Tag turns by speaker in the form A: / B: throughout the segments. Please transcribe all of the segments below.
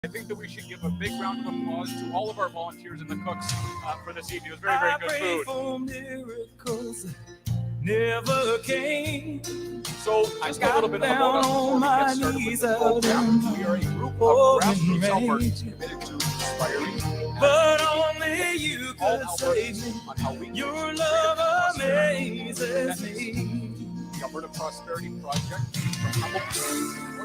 A: I think that we should give a big round of applause to all of our volunteers and the cooks for this evening. It was very, very good food. For miracles never came. So just a little bit about us before we get started with the program. We are a group of grassroots Albertans committed to inspiring, but only you could save me. On how we your love amazes me. The Alberta Prosperity Project.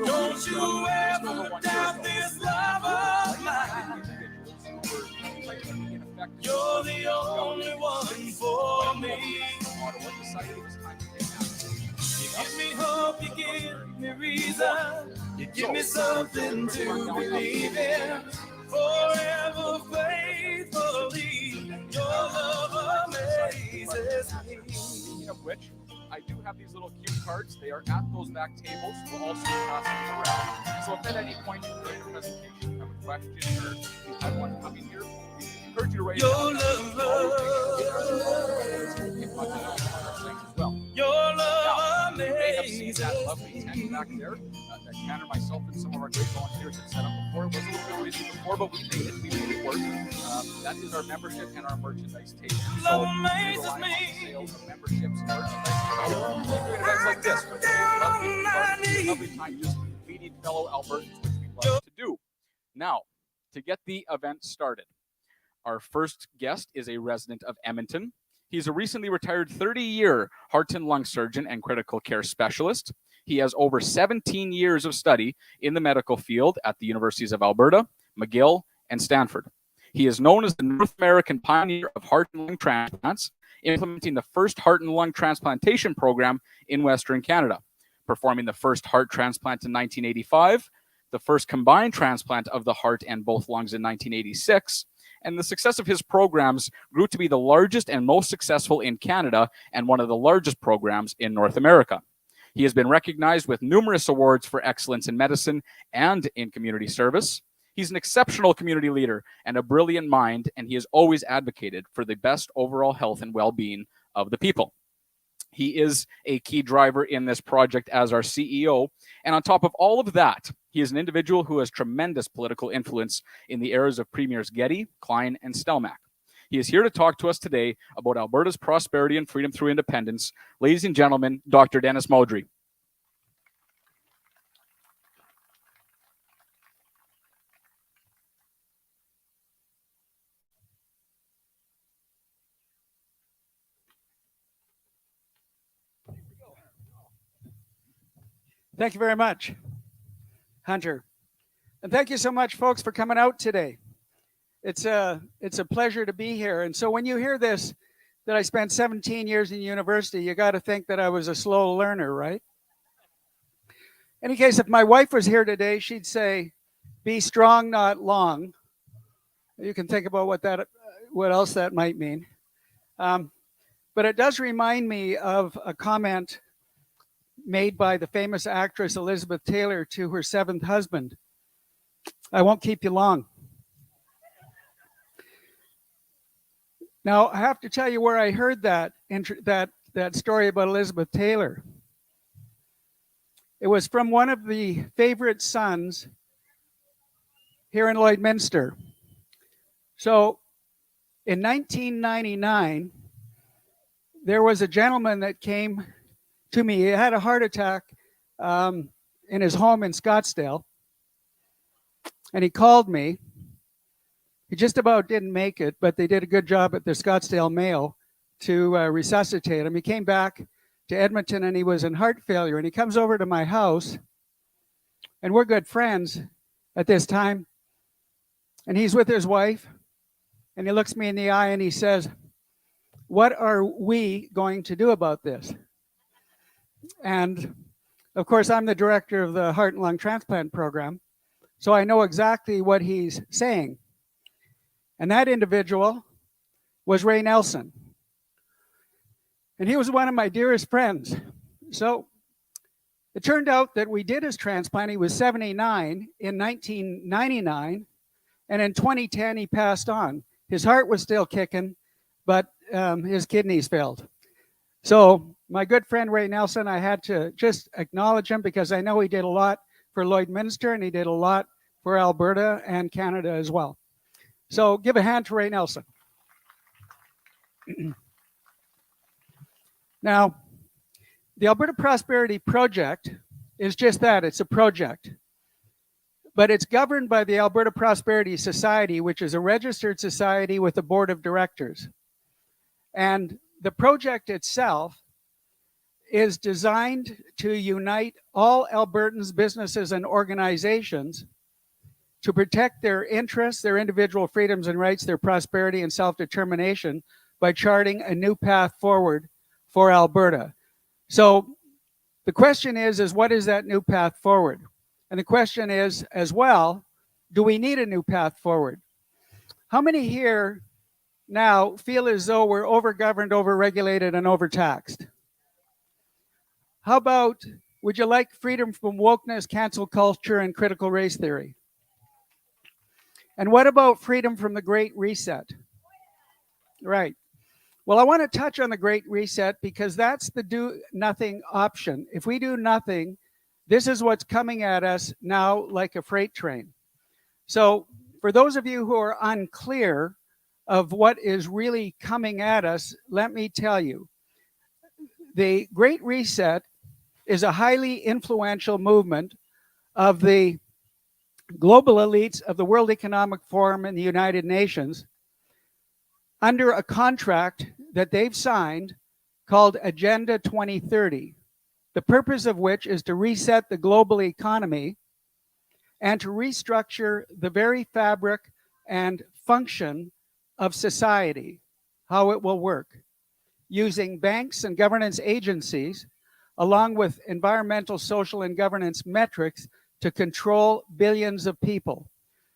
A: Don't you ever doubt this love of mine. You're the only one for me. You give me hope, you give me reason, you give me something to believe in. Forever faithfully, your love amazes me. Speaking of which, I do have these little cue cards. They are at those back tables. We'll also be passing them around. So if at any point during the presentation you have a question or you have one coming here, I encourage you to raise your love amazes that lovely tent back there that Tanner, myself, and some of our great volunteers had set up before. It was a little bit noisy before, but we made it. We made it work. That is our membership and our merchandise table. So we rely on the sales of memberships and merchandise. Events like this, but lovely time just meeting fellow Albertans, which we love to do. Now, to get the event started, our first guest is a resident of Edmonton. He's a recently retired 30-year heart and lung surgeon and critical care specialist. He has over 17 years of study in the medical field at the Universities of Alberta, McGill, and Stanford. He is known as the North American pioneer of heart and lung transplants, implementing the first heart and lung transplantation program in Western Canada, performing the first heart transplant in 1985, the first combined transplant of the heart and both lungs in 1986, and the success of his programs grew to be the largest and most successful in Canada and one of the largest programs in North America. He has been recognized with numerous awards for excellence in medicine and in community service. He's an exceptional community leader and a brilliant mind, and he has always advocated for the best overall health and well-being of the people. He is a key driver in this project as our CEO. And on top of all of that, he is an individual who has tremendous political influence in the eras of Premiers Hnidey, Klein, and Stelmach. He is here to talk to us today about Alberta's prosperity and freedom through independence. Ladies and gentlemen, Dr. Dennis Modry.
B: Thank you very much, Hunter. And thank you so much, folks, for coming out today. It's a pleasure to be here. And so when you hear this, that I spent 17 years in university, you got to think that I was a slow learner, right? In any case, if my wife was here today, she'd say, be strong, not long. You can think about what else that might mean. But it does remind me of a comment made by the famous actress Elizabeth Taylor to her seventh husband. I won't keep you long. Now, I have to tell you where I heard that story about Elizabeth Taylor. It was from one of the favorite sons here in Lloydminster. So in 1999, there was a gentleman that came to me. He had a heart attack in his home in Scottsdale. And he called me. He just about didn't make it, but they did a good job at the Scottsdale Mayo to resuscitate him. He came back to Edmonton and he was in heart failure. And he comes over to my house, and we're good friends at this time. And he's with his wife, and he looks me in the eye and he says, "What are we going to do about this?" And of course, I'm the director of the heart and lung transplant program, so I know exactly what he's saying. And that individual was Ray Nelson. And he was one of my dearest friends. So it turned out that we did his transplant. He was 79 in 1999. And in 2010, he passed on. His heart was still kicking, but his kidneys failed. So my good friend Ray Nelson, I had to just acknowledge him because I know he did a lot for Lloydminster and he did a lot for Alberta and Canada as well. So give a hand to Ray Nelson. Now, the Alberta Prosperity Project is just that, it's a project. But it's governed by the Alberta Prosperity Society, which is a registered society with a board of directors. And the project itself is designed to unite all Albertans, businesses, and organizations to protect their interests, their individual freedoms and rights, their prosperity and self-determination by charting a new path forward for Alberta. So the question is what is that new path forward? And the question is, as well, do we need a new path forward? How many here now feel as though we're overgoverned, overregulated, and overtaxed? How about, would you like freedom from wokeness, cancel culture, and critical race theory? And what about freedom from the Great Reset? Right. Well, I want to touch on the Great Reset because that's the do nothing option. If we do nothing, this is what's coming at us now like a freight train. So for those of you who are unclear of what is really coming at us, let me tell you, the Great Reset is a highly influential movement of the global elites of the World Economic Forum and the United Nations under a contract that they've signed called Agenda 2030, the purpose of which is to reset the global economy and to restructure the very fabric and function of society, how it will work, using banks and governance agencies along with environmental, social, and governance metrics to control billions of people.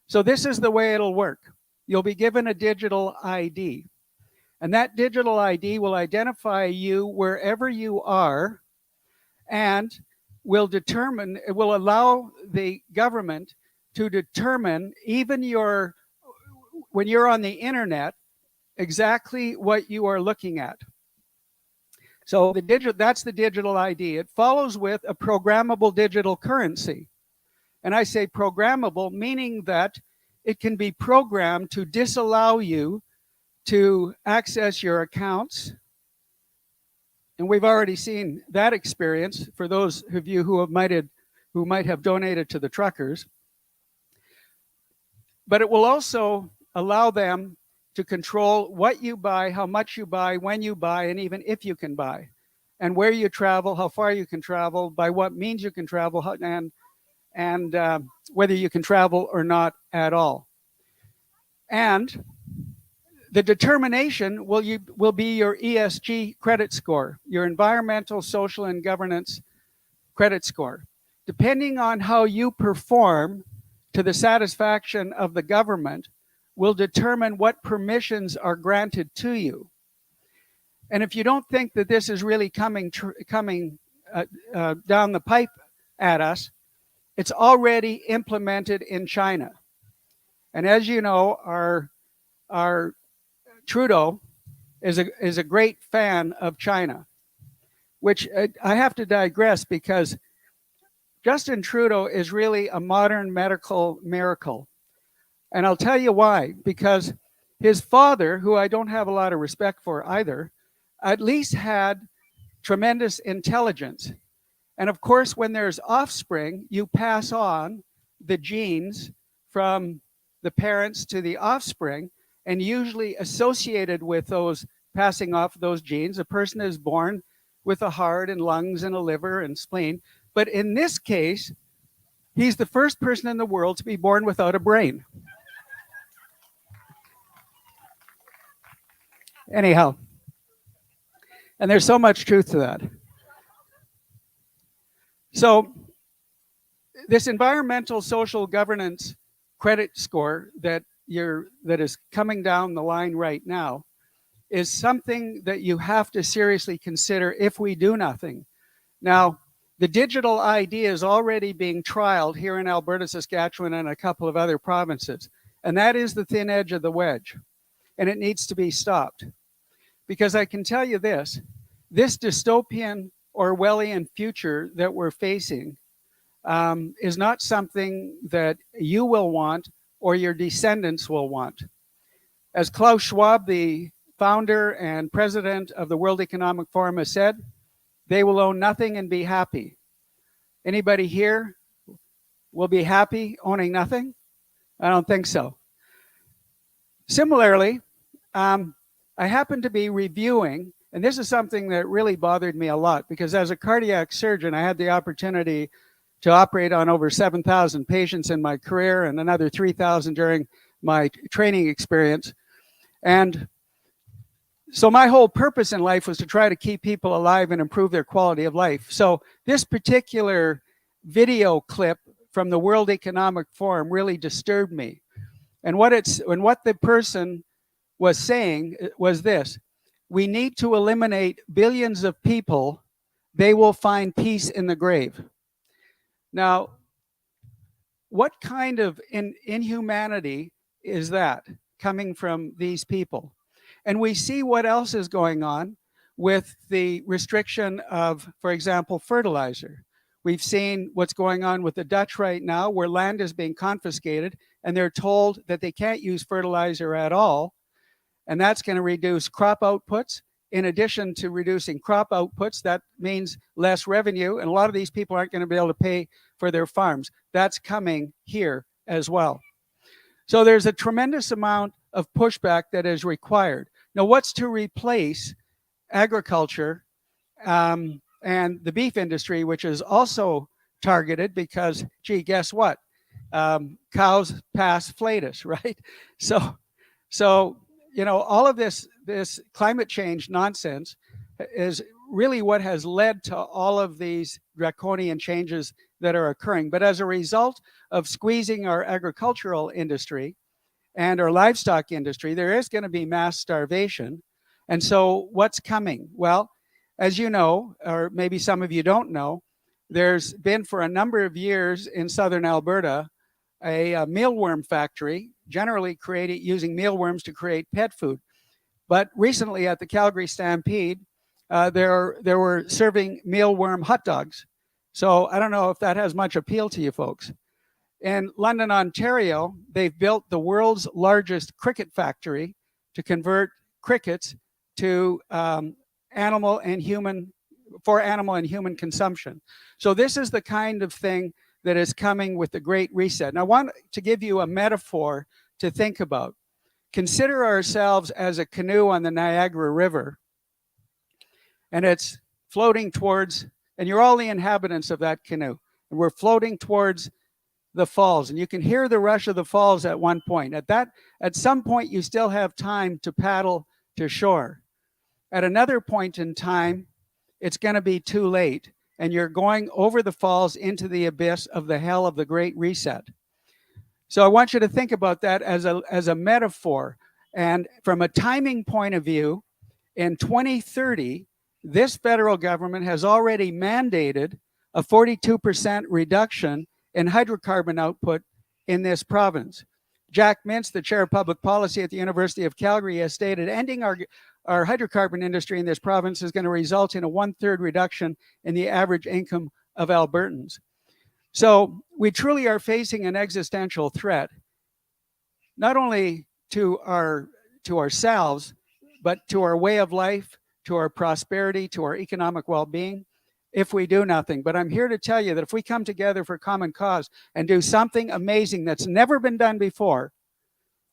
B: So this is the way it'll work. You'll be given a digital ID, and that digital ID will identify you wherever you are and will determine, it will allow the government to determine even when you're on the internet, exactly what you are looking at. So that's the digital ID. It follows with a programmable digital currency. And I say programmable, meaning that it can be programmed to disallow you to access your accounts. And we've already seen that experience for those of you who might have donated to the truckers. But it will also allow them to control what you buy, how much you buy, when you buy, and even if you can buy, and where you travel, how far you can travel, by what means you can travel, and whether you can travel or not at all. And the determination will be your ESG credit score, your environmental, social, and governance credit score. Depending on how you perform to the satisfaction of the government will determine what permissions are granted to you. And if you don't think that this is really coming down the pipe at us, it's already implemented in China. And as you know, our Trudeau is a great fan of China, which I have to digress because Justin Trudeau is really a modern medical miracle. And I'll tell you why, because his father, who I don't have a lot of respect for either, at least had tremendous intelligence. And of course, when there's offspring, you pass on the genes from the parents to the offspring, and usually associated with those passing off those genes, a person is born with a heart and lungs and a liver and spleen. But in this case, he's the first person in the world to be born without a brain. Anyhow, and there's so much truth to that. So this environmental social governance credit score that is coming down the line right now is something that you have to seriously consider if we do nothing. Now, the digital ID is already being trialed here in Alberta, Saskatchewan, and a couple of other provinces. And that is the thin edge of the wedge. And it needs to be stopped. Because I can tell you this dystopian Orwellian future that we're facing is not something that you will want or your descendants will want. As Klaus Schwab, the founder and president of the World Economic Forum, has said, they will own nothing and be happy. Anybody here will be happy owning nothing? I don't think so. Similarly, I happen to be reviewing, and this is something that really bothered me a lot, because as a cardiac surgeon, I had the opportunity to operate on over 7,000 patients in my career and another 3,000 during my training experience. And so my whole purpose in life was to try to keep people alive and improve their quality of life. So this particular video clip from the World Economic Forum really disturbed me. And what the person was saying was this: we need to eliminate billions of people. They will find peace in the grave. Now, what kind of inhumanity is that coming from these people? And we see what else is going on with the restriction of, for example, fertilizer. We've seen what's going on with the Dutch right now, where land is being confiscated and they're told that they can't use fertilizer at all. And that's going to reduce crop outputs. In addition to reducing crop outputs, that means less revenue. And a lot of these people aren't going to be able to pay for their farms. That's coming here as well. So there's a tremendous amount of pushback that is required. Now, what's to replace agriculture and the beef industry, which is also targeted because, gee, guess what? Cows pass flatus, right? So you know, all of this climate change nonsense is really what has led to all of these draconian changes that are occurring. But as a result of squeezing our agricultural industry and our livestock industry, there is going to be mass starvation. And so what's coming? Well, as you know, or maybe some of you don't know, there's been for a number of years in southern Alberta a mealworm factory, generally created using mealworms to create pet food. But recently at the Calgary Stampede, there were serving mealworm hot dogs. So I don't know if that has much appeal to you folks. In London, Ontario, they've built the world's largest cricket factory to convert crickets to animal and human consumption. So this is the kind of thing that is coming with the Great Reset. And I want to give you a metaphor to think about. Consider ourselves as a canoe on the Niagara River, and it's floating towards, and you're all the inhabitants of that canoe, and we're floating towards the falls, and you can hear the rush of the falls at one point. At some point, you still have time to paddle to shore. At another point in time, it's going to be too late, and you're going over the falls into the abyss of the hell of the Great Reset. So I want you to think about that as a metaphor. And from a timing point of view, in 2030, this federal government has already mandated a 42% reduction in hydrocarbon output in this province. Jack Mintz, the chair of public policy at the University of Calgary, has stated ending our hydrocarbon industry in this province is going to result in a 1/3 reduction in the average income of Albertans. So we truly are facing an existential threat, not only to ourselves, but to our way of life, to our prosperity, to our economic well-being, if we do nothing. But I'm here to tell you that if we come together for common cause and do something amazing that's never been done before,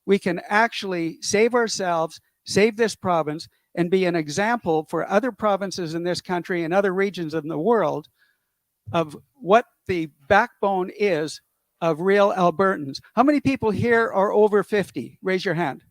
B: we can actually save ourselves, save this province, and be an example for other provinces in this country and other regions of the world of what the backbone is of real Albertans. How many people here are over 50? Raise your hand.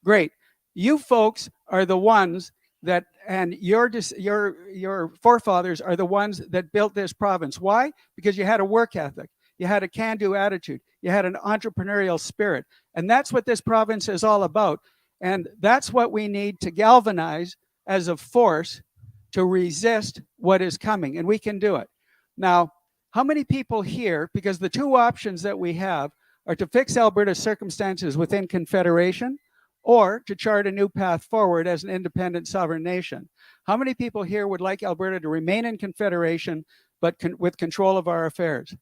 B: Great. You folks are the ones that, and your forefathers are the ones that built this province. Why? Because you had a work ethic. You had a can-do attitude. You had an entrepreneurial spirit. And that's what this province is all about. And that's what we need to galvanize as a force to resist what is coming. And we can do it. Now, how many people here, because the two options that we have are to fix Alberta's circumstances within Confederation or to chart a new path forward as an independent sovereign nation. How many people here would like Alberta to remain in Confederation but with control of our affairs?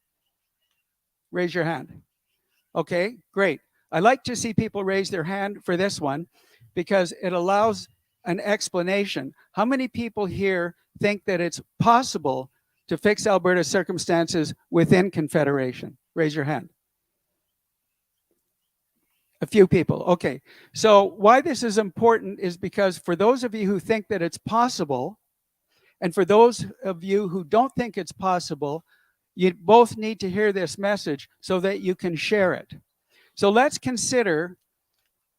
B: Raise your hand. Okay, great. I like to see people raise their hand for this one because it allows an explanation. How many people here think that it's possible to fix Alberta's circumstances within Confederation? Raise your hand. A few people. Okay. So why this is important is because for those of you who think that it's possible, and for those of you who don't think it's possible, you both need to hear this message so that you can share it. So let's consider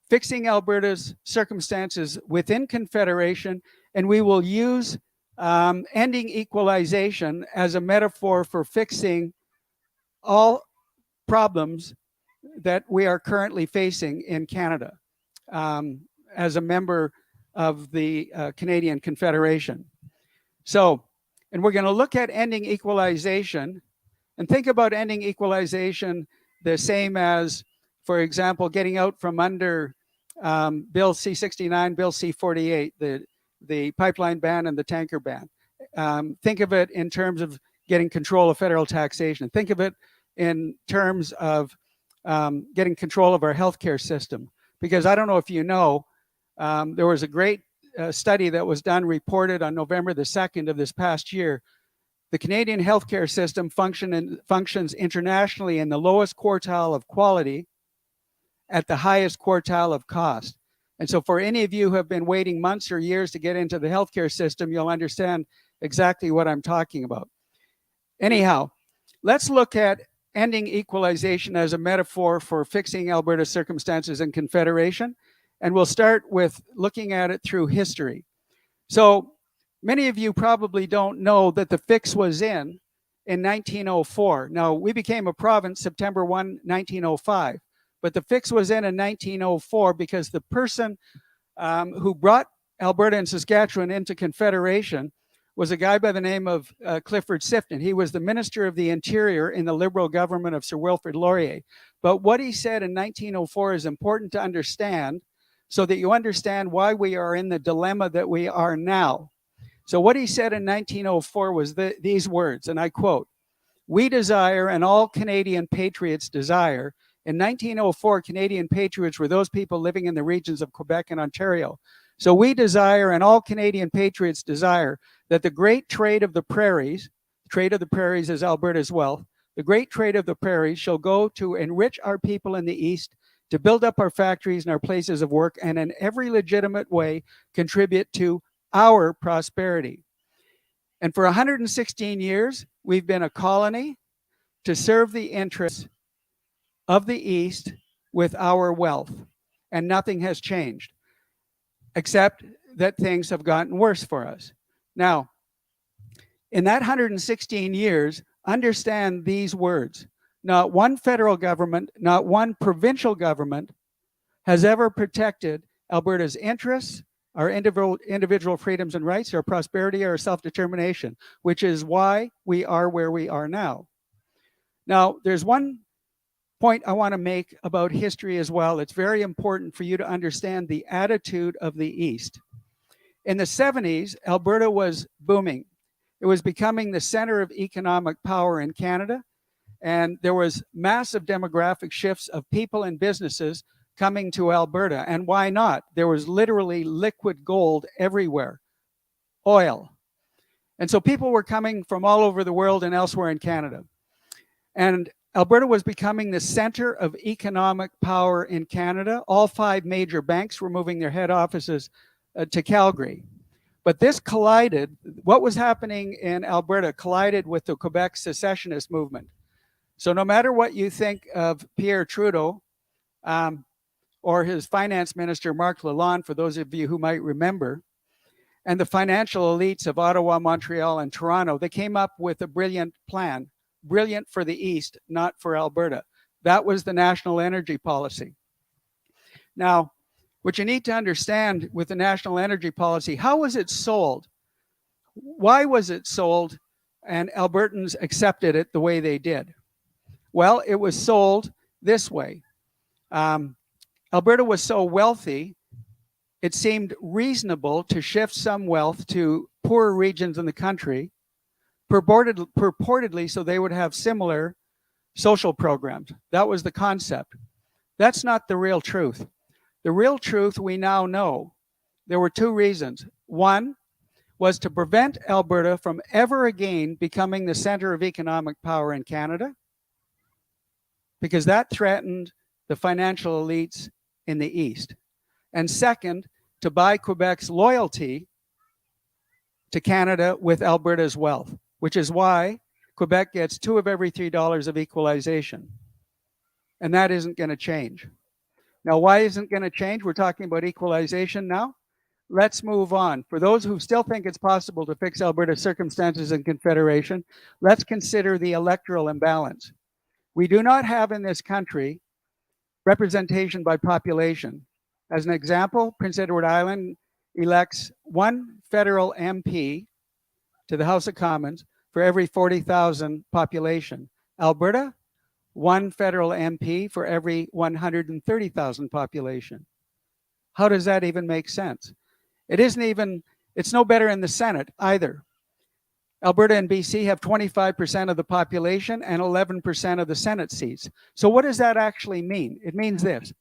B: fixing Alberta's circumstances within Confederation, and we will use ending equalization as a metaphor for fixing all problems that we are currently facing in Canada as a member of the Canadian Confederation. So, and we're going to look at ending equalization and think about ending equalization the same as, for example, getting out from under Bill C-69, Bill C-48, the pipeline ban and the tanker ban. Think of it in terms of getting control of federal taxation. Think of it in terms of getting control of our healthcare system. Because I don't know if you know, there was a great study that was done, reported on November the 2nd of this past year. The Canadian healthcare system functions internationally in the lowest quartile of quality at the highest quartile of cost. And so for any of you who have been waiting months or years to get into the healthcare system, you'll understand exactly what I'm talking about. Anyhow, let's look at ending equalization as a metaphor for fixing Alberta's circumstances in Confederation. And we'll start with looking at it through history. So many of you probably don't know that the fix was in 1904. Now, we became a province September 1, 1905. But the fix was in 1904 because the person who brought Alberta and Saskatchewan into Confederation was a guy by the name of Clifford Sifton. He was the Minister of the Interior in the Liberal government of Sir Wilfrid Laurier. But what he said in 1904 is important to understand so that you understand why we are in the dilemma that we are now. So what he said in 1904 was these words, and I quote, "We desire, and all Canadian patriots desire." In 1904, Canadian patriots were those people living in the regions of Quebec and Ontario. So we desire, and all Canadian patriots desire, that the great trade of the prairies is Alberta's wealth, the great trade of the prairies shall go to enrich our people in the East, to build up our factories and our places of work, and in every legitimate way contribute to our prosperity. And for 116 years, we've been a colony to serve the interests of the East with our wealth, and nothing has changed, except that things have gotten worse for us. Now, in that 116 years, understand these words. Not one federal government, not one provincial government has ever protected Alberta's interests, our individual freedoms and rights, our prosperity, our self-determination, which is why we are where we are now. Now, there's one point I want to make about history as well. It's very important for you to understand the attitude of the East. In the 70s, Alberta was booming. It was becoming the center of economic power in Canada, and there was massive demographic shifts of people and businesses coming to Alberta. And why not? There was literally liquid gold everywhere, oil. And so people were coming from all over the world and elsewhere in Canada. And Alberta was becoming the center of economic power in Canada. All 5 major banks were moving their head offices to Calgary. But this collided, what was happening in Alberta collided with the Quebec secessionist movement. So no matter what you think of Pierre Trudeau or his finance minister, Marc Lalonde, for those of you who might remember, and the financial elites of Ottawa, Montreal, and Toronto, they came up with a brilliant plan. Brilliant for the East, not for Alberta. That was the national energy policy. Now, what you need to understand with the national energy policy, how was it sold? Why was it sold and Albertans accepted it the way they did? Well, it was sold this way. Alberta was so wealthy, it seemed reasonable to shift some wealth to poorer regions in the country, purportedly so they would have similar social programs. That was the concept. That's not the real truth. The real truth we now know. There were two reasons. One was to prevent Alberta from ever again becoming the center of economic power in Canada, because that threatened the financial elites in the East. And second, to buy Quebec's loyalty to Canada with Alberta's wealth, which is why Quebec gets 2 of every $3 of equalization. And that isn't going to change. Now, why isn't going to change? We're talking about equalization now. Let's move on. For those who still think it's possible to fix Alberta's circumstances in Confederation, let's consider the electoral imbalance. We do not have in this country representation by population. As an example, Prince Edward Island elects 1 federal MP to the House of Commons for every 40,000 population. Alberta, 1 federal MP for every 130,000 population. How does that even make sense? It's no better in the Senate either. Alberta and BC have 25% of the population and 11% of the Senate seats. So what does that actually mean? It means this: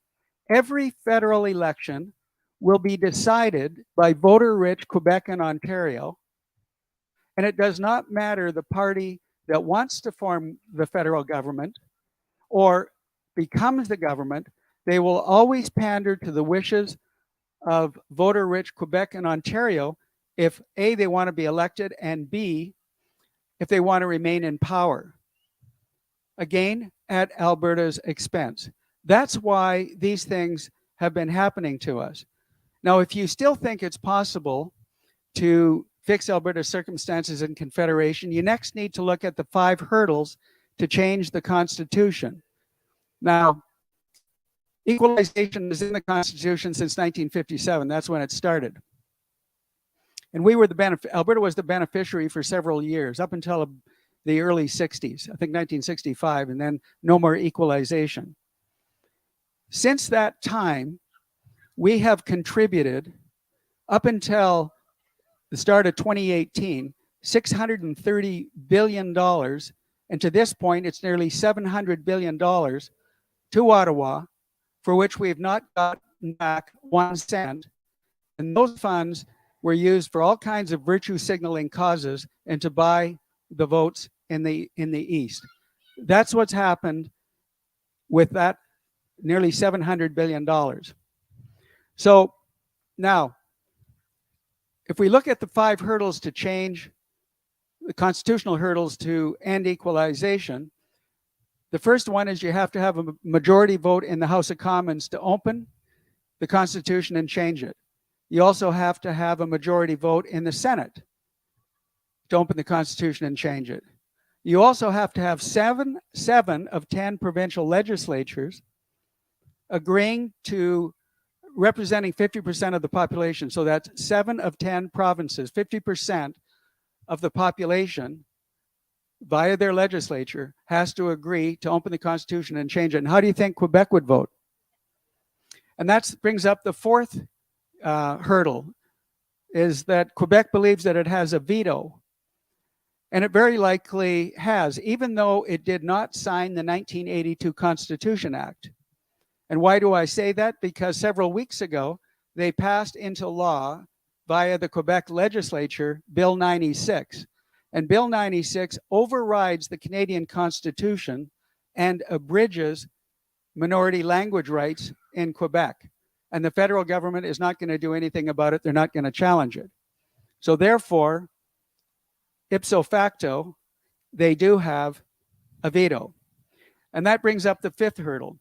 B: every federal election will be decided by voter-rich Quebec and Ontario, and it does not matter the party that wants to form the federal government or becomes the government, they will always pander to the wishes of voter-rich Quebec and Ontario if A, they want to be elected, and B, if they want to remain in power. Again, at Alberta's expense. That's why these things have been happening to us. Now, if you still think it's possible to fix Alberta's circumstances in Confederation, you next need to look at the 5 hurdles to change the Constitution. Now, equalization is in the Constitution since 1957. That's when it started. And Alberta was the beneficiary for several years, up until the early 60s, I think 1965, and then no more equalization. Since that time, we have contributed, up until the start of 2018, $630 billion, and to this point, it's nearly $700 billion to Ottawa, for which we have not gotten back 1 cent. And those funds were used for all kinds of virtue signaling causes and to buy the votes in the East. That's what's happened with that nearly $700 billion. So now, if we look at the 5 hurdles to change, the constitutional hurdles to end equalization, the first one is you have to have a majority vote in the House of Commons to open the Constitution and change it. You also have to have a majority vote in the Senate to open the Constitution and change it. You also have to have 7 of 10 provincial legislatures agreeing to representing 50% of the population. So that's 7 of 10 provinces, 50% of the population via their legislature has to agree to open the Constitution and change it. And how do you think Quebec would vote? And that brings up the 4th hurdle, is that Quebec believes that it has a veto. And it very likely has, even though it did not sign the 1982 Constitution Act. And why do I say that? Because several weeks ago, they passed into law via the Quebec legislature, Bill 96. And Bill 96 overrides the Canadian Constitution and abridges minority language rights in Quebec. And the federal government is not going to do anything about it. They're not going to challenge it. So therefore, ipso facto, they do have a veto. And that brings up the 5th hurdle.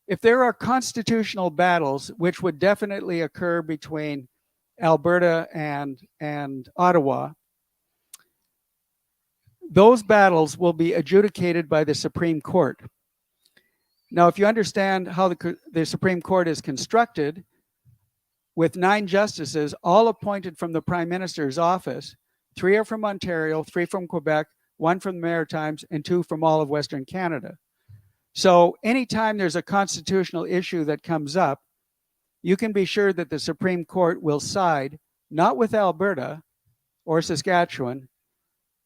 B: If there are constitutional battles, which would definitely occur between Alberta and Ottawa, those battles will be adjudicated by the Supreme Court. Now, if you understand how the Supreme Court is constructed, with 9 justices, all appointed from the Prime Minister's office, 3 are from Ontario, 3 from Quebec, 1 from the Maritimes, and 2 from all of Western Canada. So anytime there's a constitutional issue that comes up, you can be sure that the Supreme Court will side not with Alberta or Saskatchewan,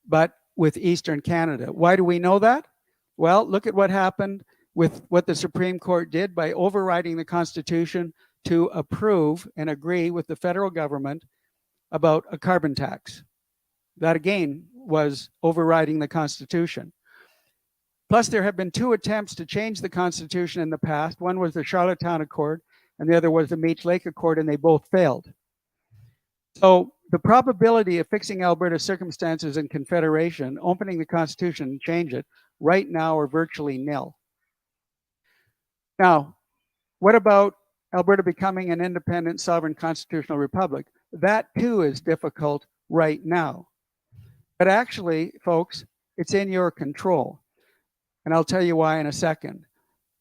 B: but with Eastern Canada. Why do we know that? Well, look at what happened with what the Supreme Court did by overriding the Constitution to approve and agree with the federal government about a carbon tax. That again was overriding the Constitution. Plus, there have been two attempts to change the Constitution in the past. One was the Charlottetown Accord, and the other was the Meech Lake Accord, and they both failed. So the probability of fixing Alberta's circumstances in Confederation, opening the Constitution and change it, right now are virtually nil. Now, what about Alberta becoming an independent, sovereign constitutional republic? That too is difficult right now. But actually, folks, it's in your control. And I'll tell you why in a second.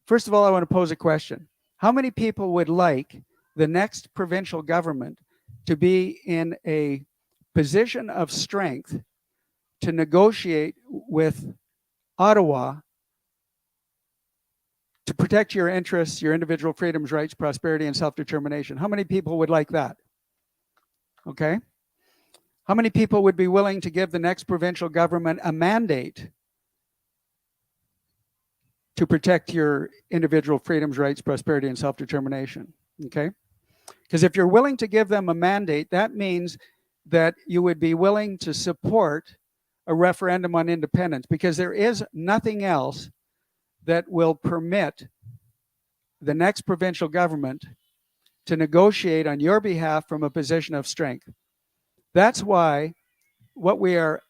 B: First of all, I want to pose a question. How many people would like the next provincial government to be in a position of strength to negotiate with Ottawa to protect your interests, your individual freedoms, rights, prosperity, and self-determination? How many people would like that? Okay. How many people would be willing to give the next provincial government a mandate to protect your individual freedoms, rights, prosperity, and self-determination? Okay. Because if you're willing to give them a mandate, that means that you would be willing to support a referendum on independence, because there is nothing else that will permit the next provincial government to negotiate on your behalf from a position of strength. That's why what we are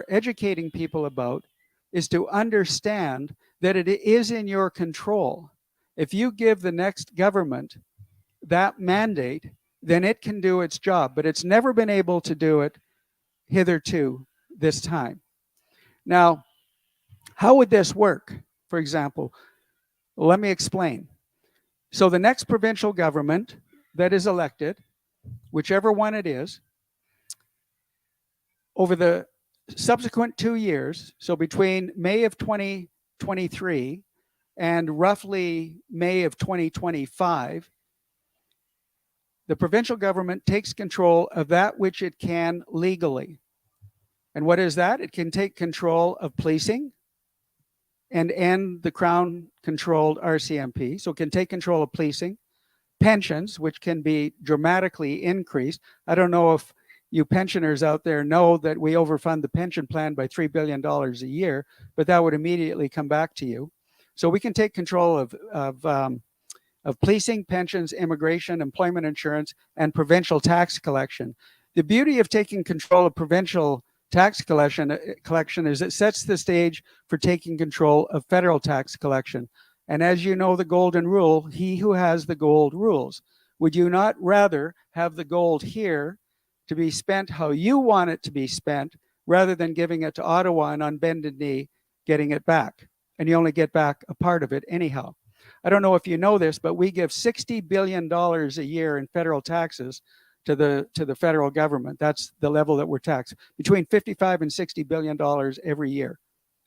B: educating people about is to understand that it is in your control. If you give the next government that mandate, then it can do its job, but it's never been able to do it hitherto this time. Now, how would this work? For example, let me explain. So the next provincial government that is elected, whichever one it is, over the subsequent 2 years, so between May of 2023 and roughly May of 2025, the provincial government takes control of that which it can legally. And what is that? It can take control of policing and end the Crown-controlled RCMP. So it can take control of policing, pensions, which can be dramatically increased. I don't know if you pensioners out there know that we overfund the pension plan by $3 billion a year, but that would immediately come back to you. So we can take control of policing, pensions, immigration, employment insurance, and provincial tax collection. The beauty of taking control of provincial tax collection is it sets the stage for taking control of federal tax collection. And as you know, the golden rule, he who has the gold rules. Would you not rather have the gold here to be spent how you want it to be spent, rather than giving it to Ottawa and on bended knee getting it back? And you only get back a part of it anyhow. I don't know if you know this, but we give $60 billion a year in federal taxes to the federal government. That's the level that we're taxed. Between $55 and $60 billion every year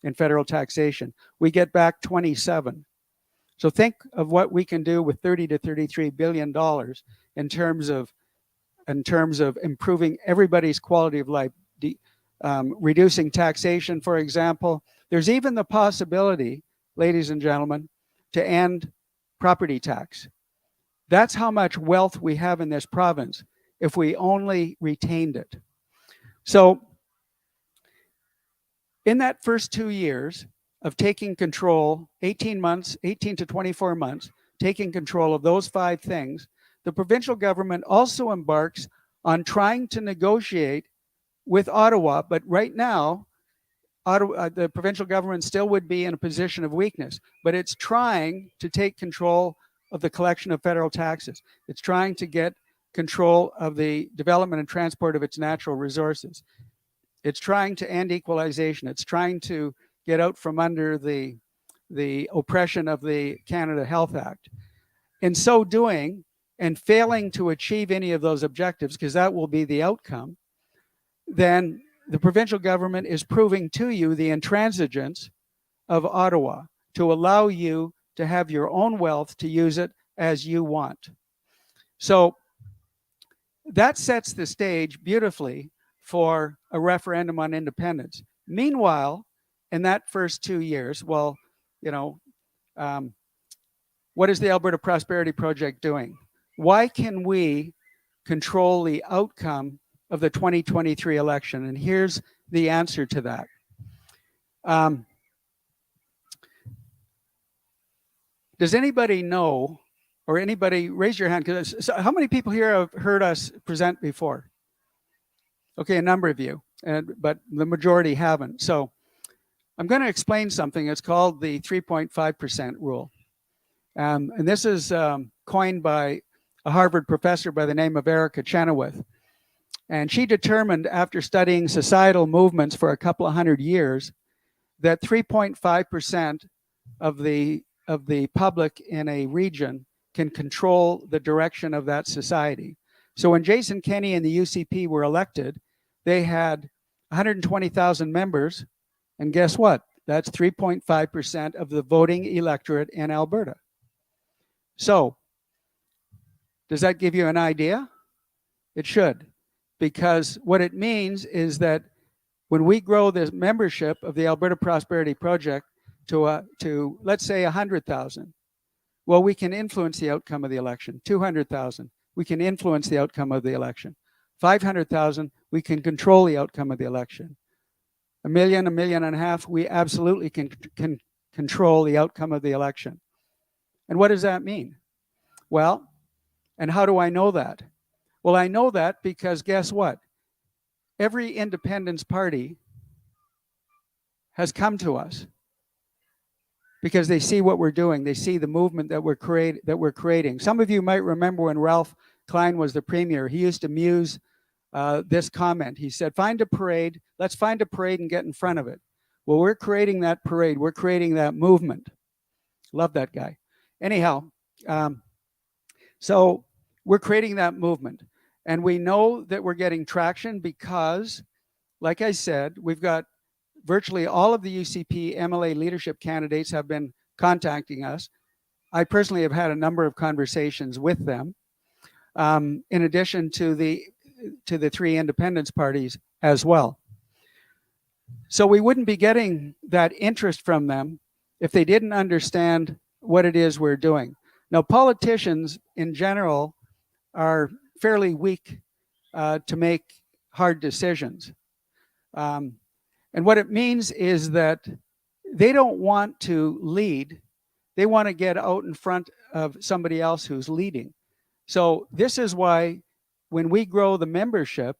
B: in federal taxation. We get back 27. So think of what we can do with $30 to $33 billion in terms of improving everybody's quality of life, reducing taxation, for example. There's even the possibility, ladies and gentlemen, to end property tax. That's how much wealth we have in this province if we only retained it. So in that first 2 years of taking control, 18 to 24 months, taking control of those 5 things, the provincial government also embarks on trying to negotiate with Ottawa, but right now, the provincial government still would be in a position of weakness, but it's trying to take control of the collection of federal taxes. It's trying to get control of the development and transport of its natural resources. It's trying to end equalization. It's trying to get out from under the oppression of the Canada Health Act. In so doing, and failing to achieve any of those objectives, because that will be the outcome, then the provincial government is proving to you the intransigence of Ottawa to allow you to have your own wealth to use it as you want. So that sets the stage beautifully for a referendum on independence. Meanwhile, in that first 2 years, well, what is the Alberta Prosperity Project doing? Why can we control the outcome of the 2023 election? And here's the answer to that. Does anybody know, or anybody raise your hand? So how many people here have heard us present before? Okay, a number of you, but the majority haven't. So I'm going to explain something. It's called the 3.5% rule. And this is coined by a Harvard professor by the name of Erica Chenoweth. And she determined, after studying societal movements for a couple of hundred years, that 3.5% of the public in a region can control the direction of that society. So when Jason Kenney and the UCP were elected, they had 120,000 members, and guess what? That's 3.5% of the voting electorate in Alberta. So, does that give you an idea? It should, because what it means is that when we grow the membership of the Alberta Prosperity Project to let's say 100,000, well, we can influence the outcome of the election. 200,000, we can influence the outcome of the election. 500,000, we can control the outcome of the election. $1 million, $1.5 million, we absolutely can control the outcome of the election. And what does that mean? Well, and how do I know that? Well, I know that because guess what? Every independence party has come to us because they see what we're doing. They see the movement that we're creating. Some of you might remember when Ralph Klein was the premier, he used to muse this comment. He said, find a parade, let's find a parade and get in front of it. Well, we're creating that parade. We're creating that movement. Love that guy. Anyhow, so we're creating that movement. And we know that we're getting traction because, like I said, we've got virtually all of the UCP MLA leadership candidates have been contacting us. I personally have had a number of conversations with them, in addition to the 3 independence parties as well. So we wouldn't be getting that interest from them if they didn't understand what it is we're doing. Now, politicians in general are fairly weak to make hard decisions. And what it means is that they don't want to lead. They want to get out in front of somebody else who's leading. So this is why when we grow the membership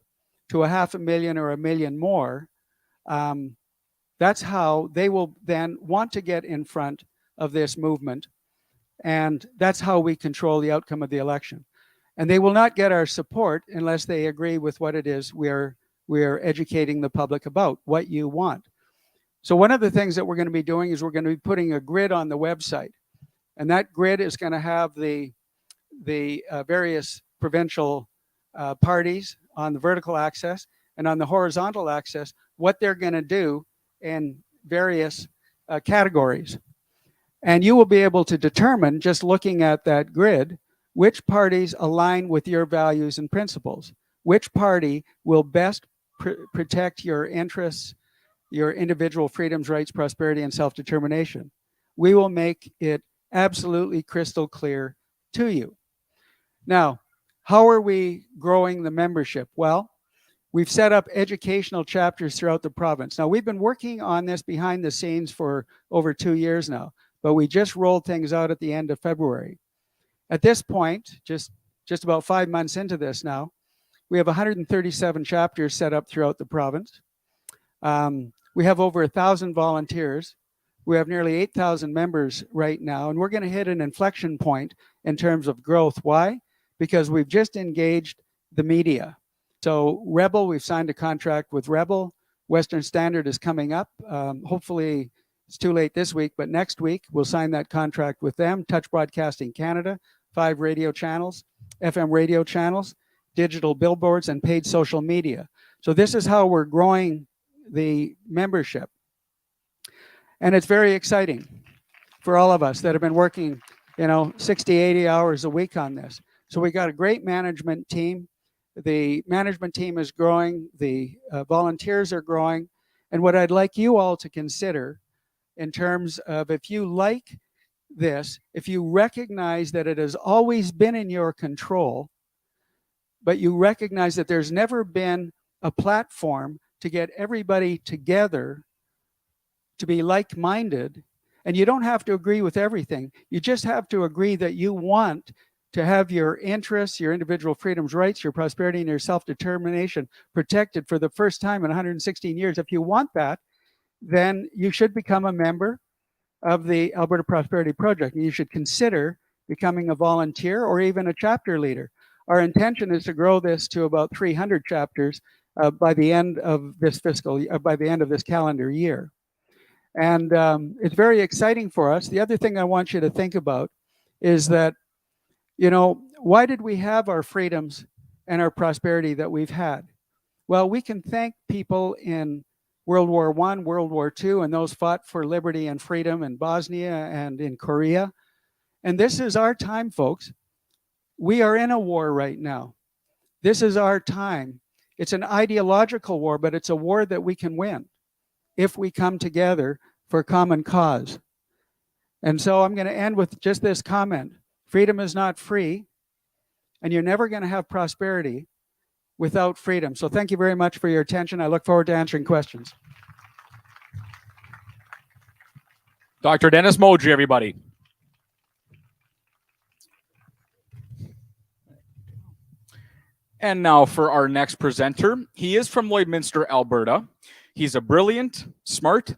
B: to 500,000 or 1 million more, that's how they will then want to get in front of this movement. And that's how we control the outcome of the election. And they will not get our support unless they agree with what it is we're educating the public about, what you want. So one of the things that we're going to be doing is we're going to be putting a grid on the website. And that grid is going to have the various provincial parties on the vertical axis, and on the horizontal axis, what they're going to do in various categories. And you will be able to determine, just looking at that grid, which parties align with your values and principles, which party will best protect your interests, your individual freedoms, rights, prosperity, and self-determination. We will make it absolutely crystal clear to you. Now, how are we growing the membership? Well, we've set up educational chapters throughout the province. Now, we've been working on this behind the scenes for over 2 years now, but we just rolled things out at the end of February. At this point, just about 5 months into this now, we have 137 chapters set up throughout the province. We have over 1,000 volunteers. We have nearly 8,000 members right now, and we're going to hit an inflection point in terms of growth. Why? Because we've just engaged the media. So Rebel, we've signed a contract with Rebel. Western Standard is coming up. Hopefully it's too late this week, but next week we'll sign that contract with them. Touch Broadcasting Canada, 5 radio channels, FM radio channels, digital billboards, and paid social media. So this is how we're growing the membership. And it's very exciting for all of us that have been working, 60, 80 hours a week on this. So we got a great management team. The management team is growing. The volunteers are growing. And what I'd like you all to consider in terms of, if you like this, if you recognize that it has always been in your control, but you recognize that there's never been a platform to get everybody together to be like-minded, and you don't have to agree with everything. You just have to agree that you want to have your interests, your individual freedoms, rights, your prosperity, and your self-determination protected for the first time in 116 years. If you want that, then you should become a member of the Alberta Prosperity Project, and you should consider becoming a volunteer or even a chapter leader. Our intention is to grow this to about 300 chapters by the end of this by the end of this calendar year. And it's very exciting for us. The other thing I want you to think about is that, you know, why did we have our freedoms and our prosperity that we've had? Well, we can thank people in World War I, World War II, and those fought for liberty and freedom in Bosnia and in Korea. And this is our time, folks. We are in a war right now. This is our time. It's an ideological war, but it's a war that we can win if we come together for a common cause. And so I'm going to end with just this comment. Freedom is not free, and you're never going to have prosperity without freedom. So thank you very much for your attention. I look forward to answering questions.
A: Dr. Dennis Modry, everybody. And now for our next presenter. He is from Lloydminster, Alberta. He's a brilliant, smart.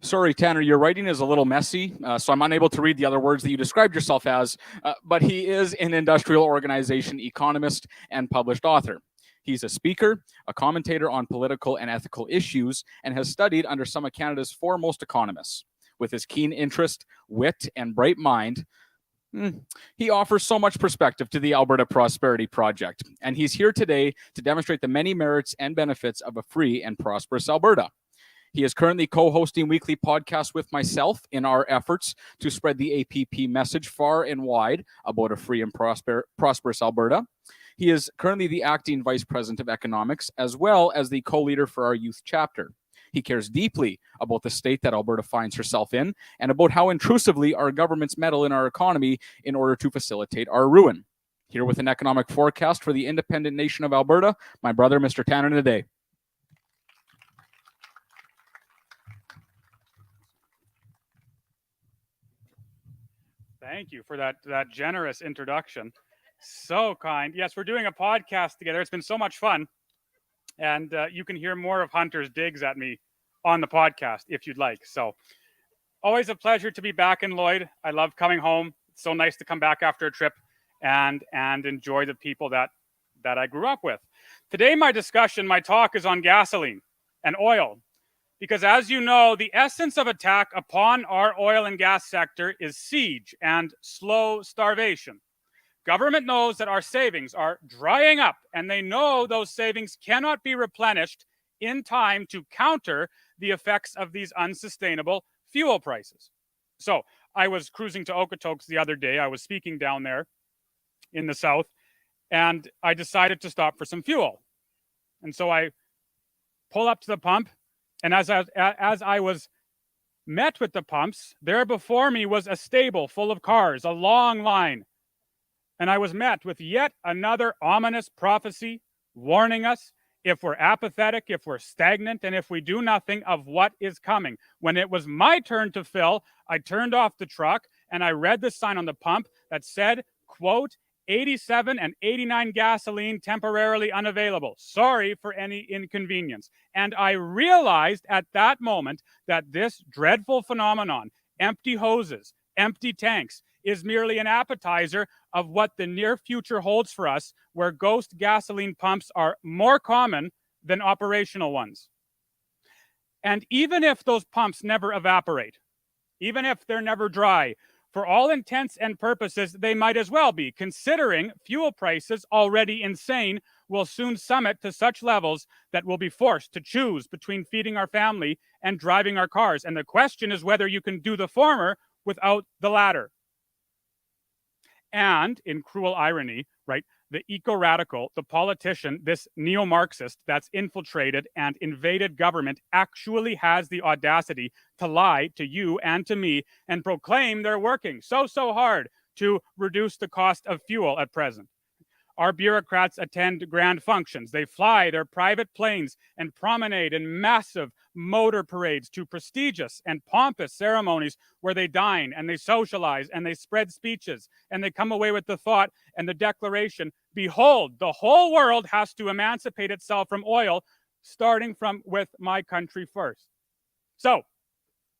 A: Sorry, Tanner, your writing is a little messy, so I'm unable to read the other words that you described yourself as, but he is an industrial organization economist and published author. He's a speaker, a commentator on political and ethical issues, and has studied under some of Canada's foremost economists. With his keen interest, wit, and bright mind, he offers so much perspective to the Alberta Prosperity Project, and he's here today to demonstrate the many merits and benefits of a free and prosperous Alberta. He is currently co-hosting weekly podcasts with myself in our efforts to spread the APP message far and wide about a free and prosperous Alberta. He is currently the acting vice president of economics, as well as the co-leader for our youth chapter. He cares deeply about the state that Alberta finds herself in and about how intrusively our governments meddle in our economy in order to facilitate our ruin. Here with an economic forecast for the independent nation of Alberta, my brother, Mr. Tanner Hnidey.
C: Thank you for that generous introduction. So kind. Yes, we're doing a podcast together. It's been so much fun. And you can hear more of Hunter's digs at me on the podcast if you'd like. So always a pleasure to be back in Lloyd. I love coming home. It's so nice to come back after a trip and enjoy the people that I grew up with. Today, my talk is on gasoline and oil. Because as you know, the essence of attack upon our oil and gas sector is siege and slow starvation. Government knows that our savings are drying up, and they know those savings cannot be replenished in time to counter the effects of these unsustainable fuel prices. So I was cruising to Okotoks the other day. I was speaking down there in the south, and I decided to stop for some fuel. And so I pull up to the pump, and as I was met with the pumps, there before me was a stable full of cars, a long line. And I was met with yet another ominous prophecy warning us, if we're apathetic, if we're stagnant, and if we do nothing, of what is coming. When it was my turn to fill, I turned off the truck and I read the sign on the pump that said, quote, 87 and 89 gasoline temporarily unavailable. Sorry for any inconvenience. And I realized at that moment that this dreadful phenomenon, empty hoses, empty tanks, is merely an appetizer of what the near future holds for us, where ghost gasoline pumps are more common than operational ones. And even if those pumps never evaporate, even if they're never dry, for all intents and purposes, they might as well be, considering fuel prices, already insane, will soon summit to such levels that we'll be forced to choose between feeding our family and driving our cars. And the question is whether you can do the former without the latter. And in cruel irony, right, the eco-radical, the politician, this neo-Marxist that's infiltrated and invaded government actually has the audacity to lie to you and to me and proclaim they're working so hard to reduce the cost of fuel at present. Our bureaucrats attend grand functions. They fly their private planes and promenade in massive motor parades to prestigious and pompous ceremonies where they dine and they socialize and they spread speeches and they come away with the thought and the declaration, behold, the whole world has to emancipate itself from oil, starting with my country first. So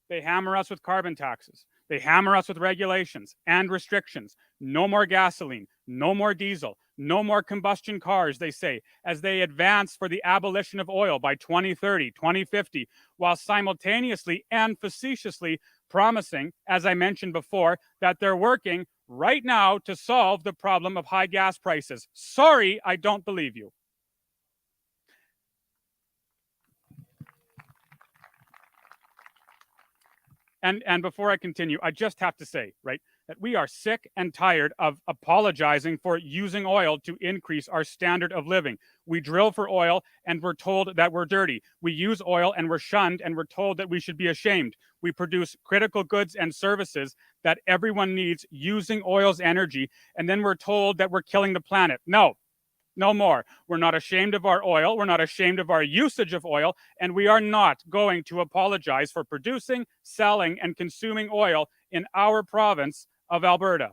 C: they hammer us with carbon taxes. They hammer us with regulations and restrictions. No more gasoline, no more diesel, no more combustion cars, they say, as they advance for the abolition of oil by 2030, 2050, while simultaneously and facetiously promising, as I mentioned before, that they're working right now to solve the problem of high gas prices. Sorry, I don't believe you. And before I continue, I just have to say, right, that we are sick and tired of apologizing for using oil to increase our standard of living. We drill for oil and we're told that we're dirty. We use oil and we're shunned and we're told that we should be ashamed. We produce critical goods and services that everyone needs using oil's energy, and then we're told that we're killing the planet. No more. We're not ashamed of our oil. We're not ashamed of our usage of oil. And we are not going to apologize for producing, selling, and consuming oil in our province of Alberta.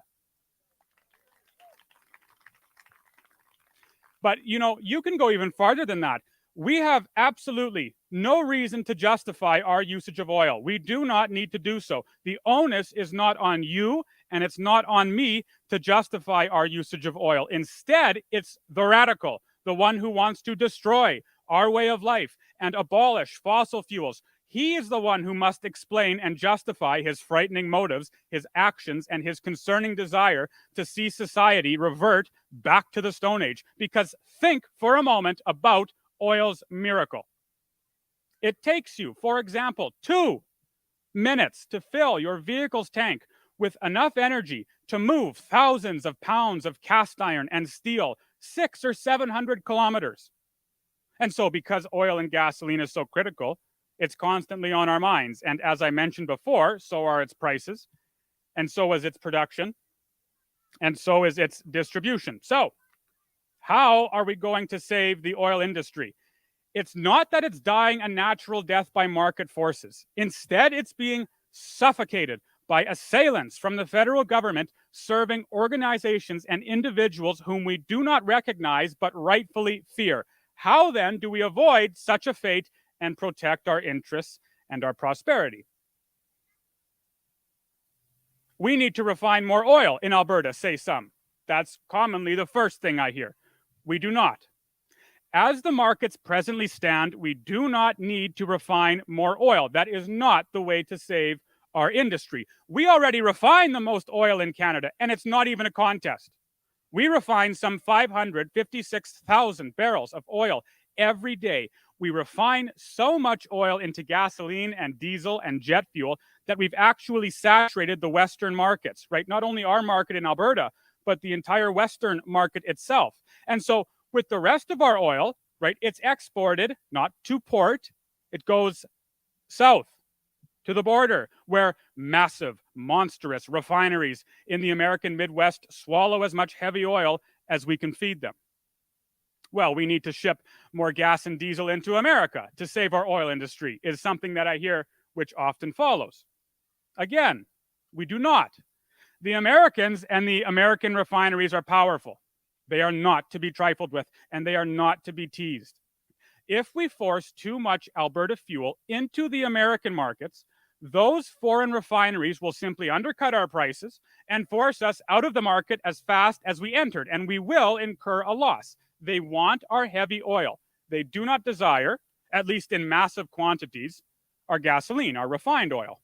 C: But, you can go even farther than that. We have absolutely no reason to justify our usage of oil. We do not need to do so. The onus is not on you, and it's not on me to justify our usage of oil. Instead, it's the radical, the one who wants to destroy our way of life and abolish fossil fuels. He is the one who must explain and justify his frightening motives, his actions, and his concerning desire to see society revert back to the Stone Age. Because think for a moment about oil's miracle. It takes you, for example, 2 minutes to fill your vehicle's tank with enough energy to move thousands of pounds of cast iron and steel 600 or 700 kilometers. And so because oil and gasoline is so critical, it's constantly on our minds. And as I mentioned before, so are its prices, and so is its production, and so is its distribution. So how are we going to save the oil industry? It's not that it's dying a natural death by market forces. Instead, it's being suffocated by assailants from the federal government serving organizations and individuals whom we do not recognize but rightfully fear. How then do we avoid such a fate and protect our interests and our prosperity? We need to refine more oil in Alberta, say some. That's commonly the first thing I hear. We do not. As the markets presently stand, we do not need to refine more oil. That is not the way to save our industry. We already refine the most oil in Canada, and it's not even a contest. We refine some 556,000 barrels of oil every day. We refine so much oil into gasoline and diesel and jet fuel that we've actually saturated the Western markets, right? Not only our market in Alberta, but the entire Western market itself. And so with the rest of our oil, right, it's exported not to port, it goes south to the border, where massive, monstrous refineries in the American Midwest swallow as much heavy oil as we can feed them. Well, we need to ship more gas and diesel into America to save our oil industry, is something that I hear which often follows. Again, we do not. The Americans and the American refineries are powerful. They are not to be trifled with, and they are not to be teased. If we force too much Alberta fuel into the American markets, those foreign refineries will simply undercut our prices and force us out of the market as fast as we entered, and we will incur a loss. They want our heavy oil. They do not desire, at least in massive quantities, our gasoline, our refined oil.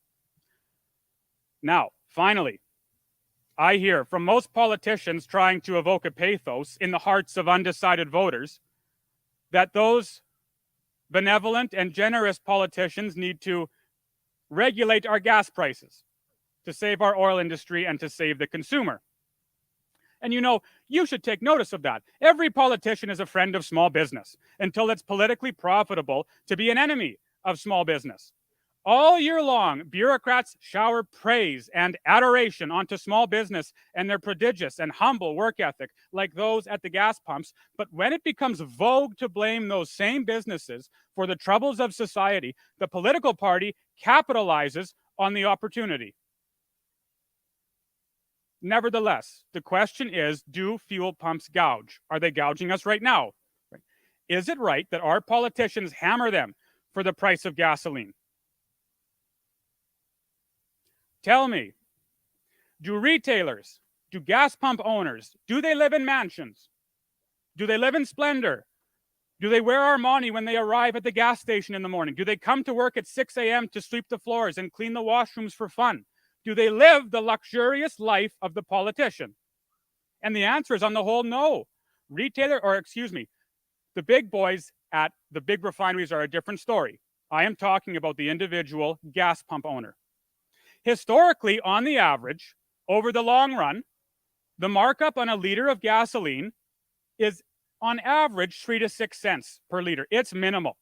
C: Now, finally, I hear from most politicians trying to evoke a pathos in the hearts of undecided voters that those benevolent and generous politicians need to regulate our gas prices to save our oil industry and to save the consumer. And you should take notice of that. Every politician is a friend of small business until it's politically profitable to be an enemy of small business. All year long, bureaucrats shower praise and adoration onto small business and their prodigious and humble work ethic, like those at the gas pumps. But when it becomes vogue to blame those same businesses for the troubles of society, the political party capitalizes on the opportunity. Nevertheless, the question is, do fuel pumps gouge? Are they gouging us right now? Is it right that our politicians hammer them for the price of gasoline? Tell me, do retailers, do gas pump owners, do they live in mansions? Do they live in splendor? Do they wear Armani when they arrive at the gas station in the morning? Do they come to work at 6 a.m. to sweep the floors and clean the washrooms for fun? Do they live the luxurious life of the politician? And the answer is on the whole, no. The big boys at the big refineries are a different story. I am talking about the individual gas pump owner. Historically, on the average, over the long run, the markup on a liter of gasoline is on average 3 to 6 cents per liter. It's minimal.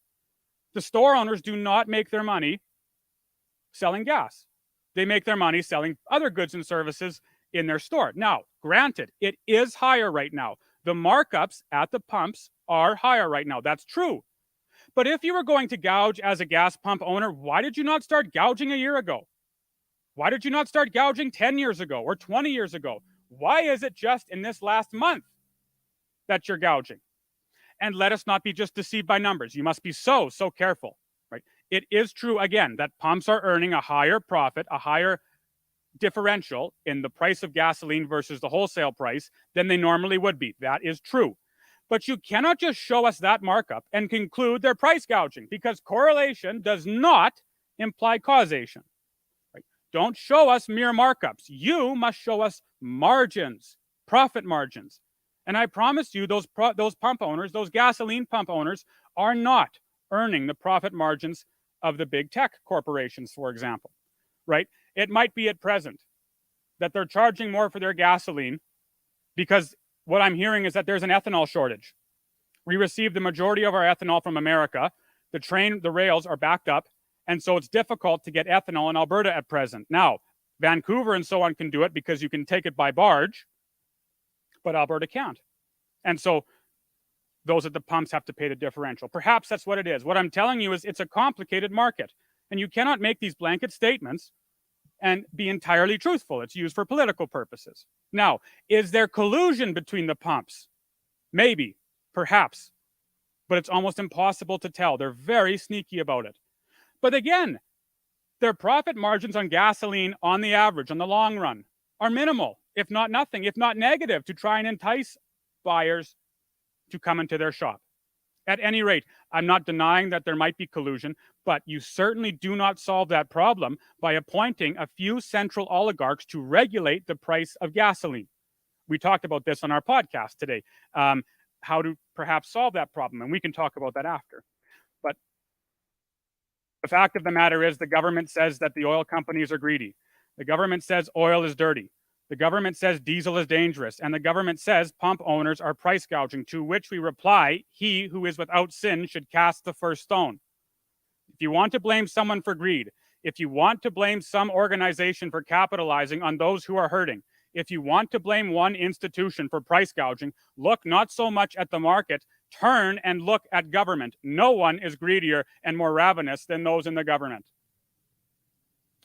C: The store owners do not make their money selling gas. They make their money selling other goods and services in their store. Now, granted, it is higher right now. The markups at the pumps are higher right now. That's true. But if you were going to gouge as a gas pump owner, why did you not start gouging a year ago? Why did you not start gouging 10 years ago or 20 years ago? Why is it just in this last month that you're gouging? And let us not be just deceived by numbers. You must be so careful, right? It is true, again, that pumps are earning a higher profit, a higher differential in the price of gasoline versus the wholesale price than they normally would be. That is true. But you cannot just show us that markup and conclude they're price gouging, because correlation does not imply causation. Don't show us mere markups. You must show us margins, profit margins. And I promise you, those pump owners, those gasoline pump owners, are not earning the profit margins of the big tech corporations, for example, right? It might be at present that they're charging more for their gasoline because what I'm hearing is that there's an ethanol shortage. We receive the majority of our ethanol from America. The rails are backed up. And so it's difficult to get ethanol in Alberta at present. Now, Vancouver and so on can do it because you can take it by barge, but Alberta can't. And so those at the pumps have to pay the differential. Perhaps that's what it is. What I'm telling you is it's a complicated market, and you cannot make these blanket statements and be entirely truthful. It's used for political purposes. Now, is there collusion between the pumps? Maybe, perhaps, but it's almost impossible to tell. They're very sneaky about it. But again, their profit margins on gasoline on the average, on the long run, are minimal, if not nothing, if not negative, to try and entice buyers to come into their shop. At any rate, I'm not denying that there might be collusion, but you certainly do not solve that problem by appointing a few central oligarchs to regulate the price of gasoline. We talked about this on our podcast today, how to perhaps solve that problem, and we can talk about that after. But the fact of the matter is the government says that the oil companies are greedy. The government says oil is dirty. The government says diesel is dangerous. And the government says pump owners are price gouging, to which we reply, he who is without sin should cast the first stone. If you want to blame someone for greed, if you want to blame some organization for capitalizing on those who are hurting, if you want to blame one institution for price gouging, look not so much at the market, turn and look at government. No one is greedier and more ravenous than those in the government.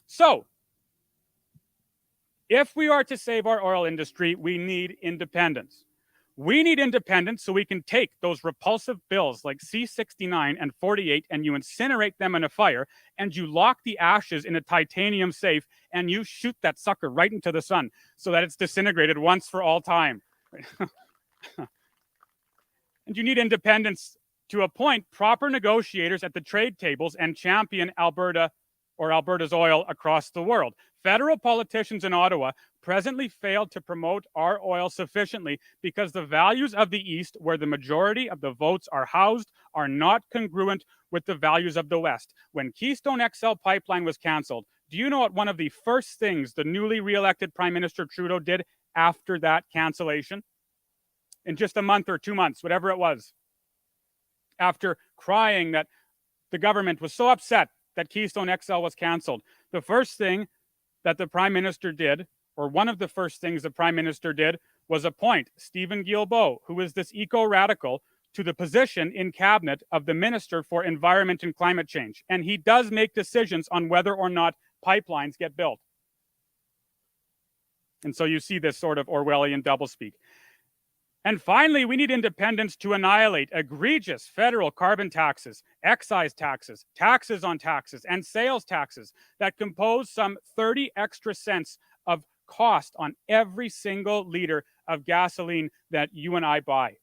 C: So, if we are to save our oil industry, we need independence. We need independence so we can take those repulsive bills like C-69 and 48 and you incinerate them in a fire and you lock the ashes in a titanium safe and you shoot that sucker right into the sun so that it's disintegrated once for all time. And you need independence to appoint proper negotiators at the trade tables and champion Alberta or Alberta's oil across the world. Federal politicians in Ottawa presently failed to promote our oil sufficiently because the values of the East, where the majority of the votes are housed, are not congruent with the values of the West. When Keystone XL pipeline was canceled, do you know what one of the first things the newly re-elected Prime Minister Trudeau did after that cancellation, in just a month or 2 months, whatever it was, after crying that the government was so upset that Keystone XL was canceled, the first thing that the Prime Minister did, or one of the first things the Prime Minister did, was appoint Stephen Guilbeault, who is this eco-radical, to the position in cabinet of the Minister for Environment and Climate Change. And he does make decisions on whether or not pipelines get built. And so you see this sort of Orwellian doublespeak. And finally, we need independence to annihilate egregious federal carbon taxes, excise taxes, taxes on taxes, and sales taxes that compose some 30 extra cents of cost on every single liter of gasoline that you and I buy.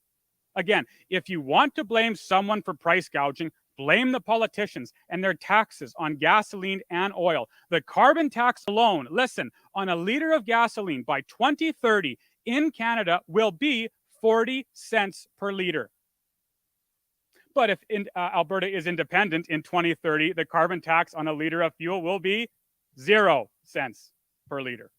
C: Again, if you want to blame someone for price gouging, blame the politicians and their taxes on gasoline and oil. The carbon tax alone, listen, on a liter of gasoline by 2030 in Canada will be 40 cents per liter. But if Alberta is independent in 2030, the carbon tax on a liter of fuel will be 0 cents per liter.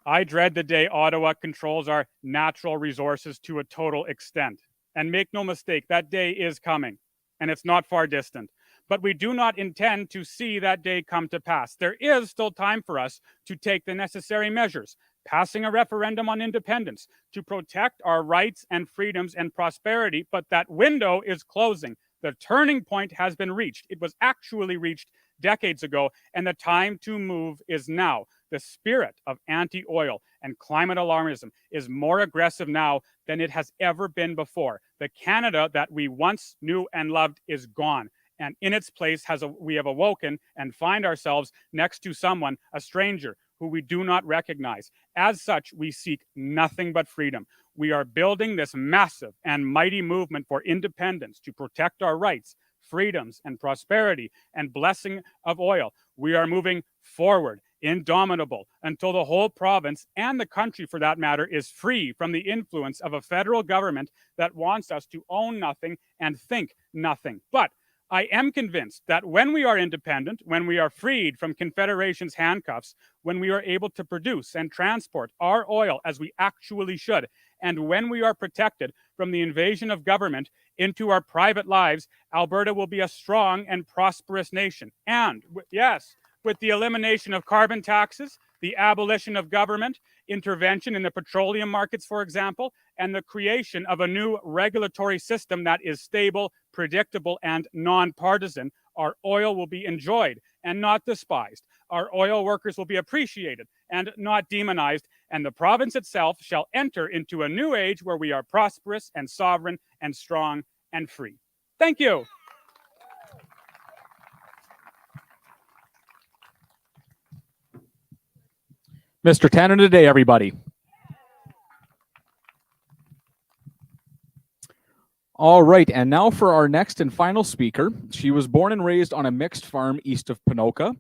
C: I dread the day Ottawa controls our natural resources to a total extent. And make no mistake, that day is coming, and it's not far distant. But we do not intend to see that day come to pass. There is still time for us to take the necessary measures, passing a referendum on independence to protect our rights and freedoms and prosperity, but that window is closing. The turning point has been reached. It was actually reached decades ago, and the time to move is now. The spirit of anti-oil and climate alarmism is more aggressive now than it has ever been before. The Canada that we once knew and loved is gone. And in its place, we have awoken and find ourselves next to someone, a stranger, who we do not recognize. As such, we seek nothing but freedom. We are building this massive and mighty movement for independence to protect our rights, freedoms, and prosperity and blessing of oil. We are moving forward, indomitable, until the whole province, and the country for that matter, is free from the influence of a federal government that wants us to own nothing and think nothing. But I am convinced that when we are independent, when we are freed from Confederation's handcuffs, when we are able to produce and transport our oil as we actually should, and when we are protected from the invasion of government into our private lives, Alberta will be a strong and prosperous nation. And yes, with the elimination of carbon taxes, the abolition of government, intervention in the petroleum markets, for example, and the creation of a new regulatory system that is stable, predictable, and nonpartisan, our oil will be enjoyed and not despised. Our oil workers will be appreciated and not demonized, and the province itself shall enter into a new age where we are prosperous and sovereign and strong and free. Thank you.
A: Mr. Tanner today, everybody. All right, and now for our next and final speaker. She was born and raised on a mixed farm east of Ponoka.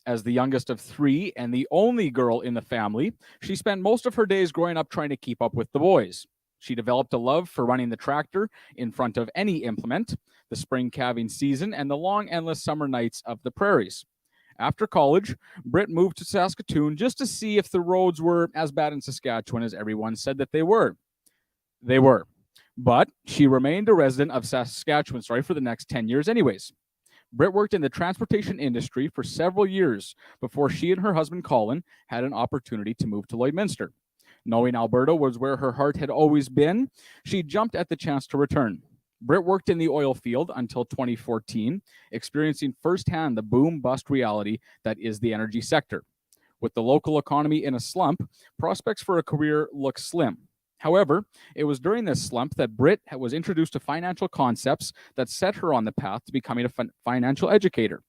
A: As the youngest of three and the only girl in the family, she spent most of her days growing up trying to keep up with the boys. She developed a love for running the tractor in front of any implement, the spring calving season, and the long, endless summer nights of the prairies. After college, Britt moved to Saskatoon just to see if the roads were as bad in Saskatchewan as everyone said that they were. They were. But she remained a resident of Saskatchewan, for the next 10 years anyways. Britt worked in the transportation industry for several years before she and her husband Colin had an opportunity to move to Lloydminster. Knowing Alberta was where her heart had always been, she jumped at the chance to return. Britt worked in the oil field until 2014, experiencing firsthand the boom-bust reality that is the energy sector. With the local economy in a slump, prospects for a career look slim. However, it was during this slump that Britt was introduced to financial concepts that set her on the path to becoming a financial educator.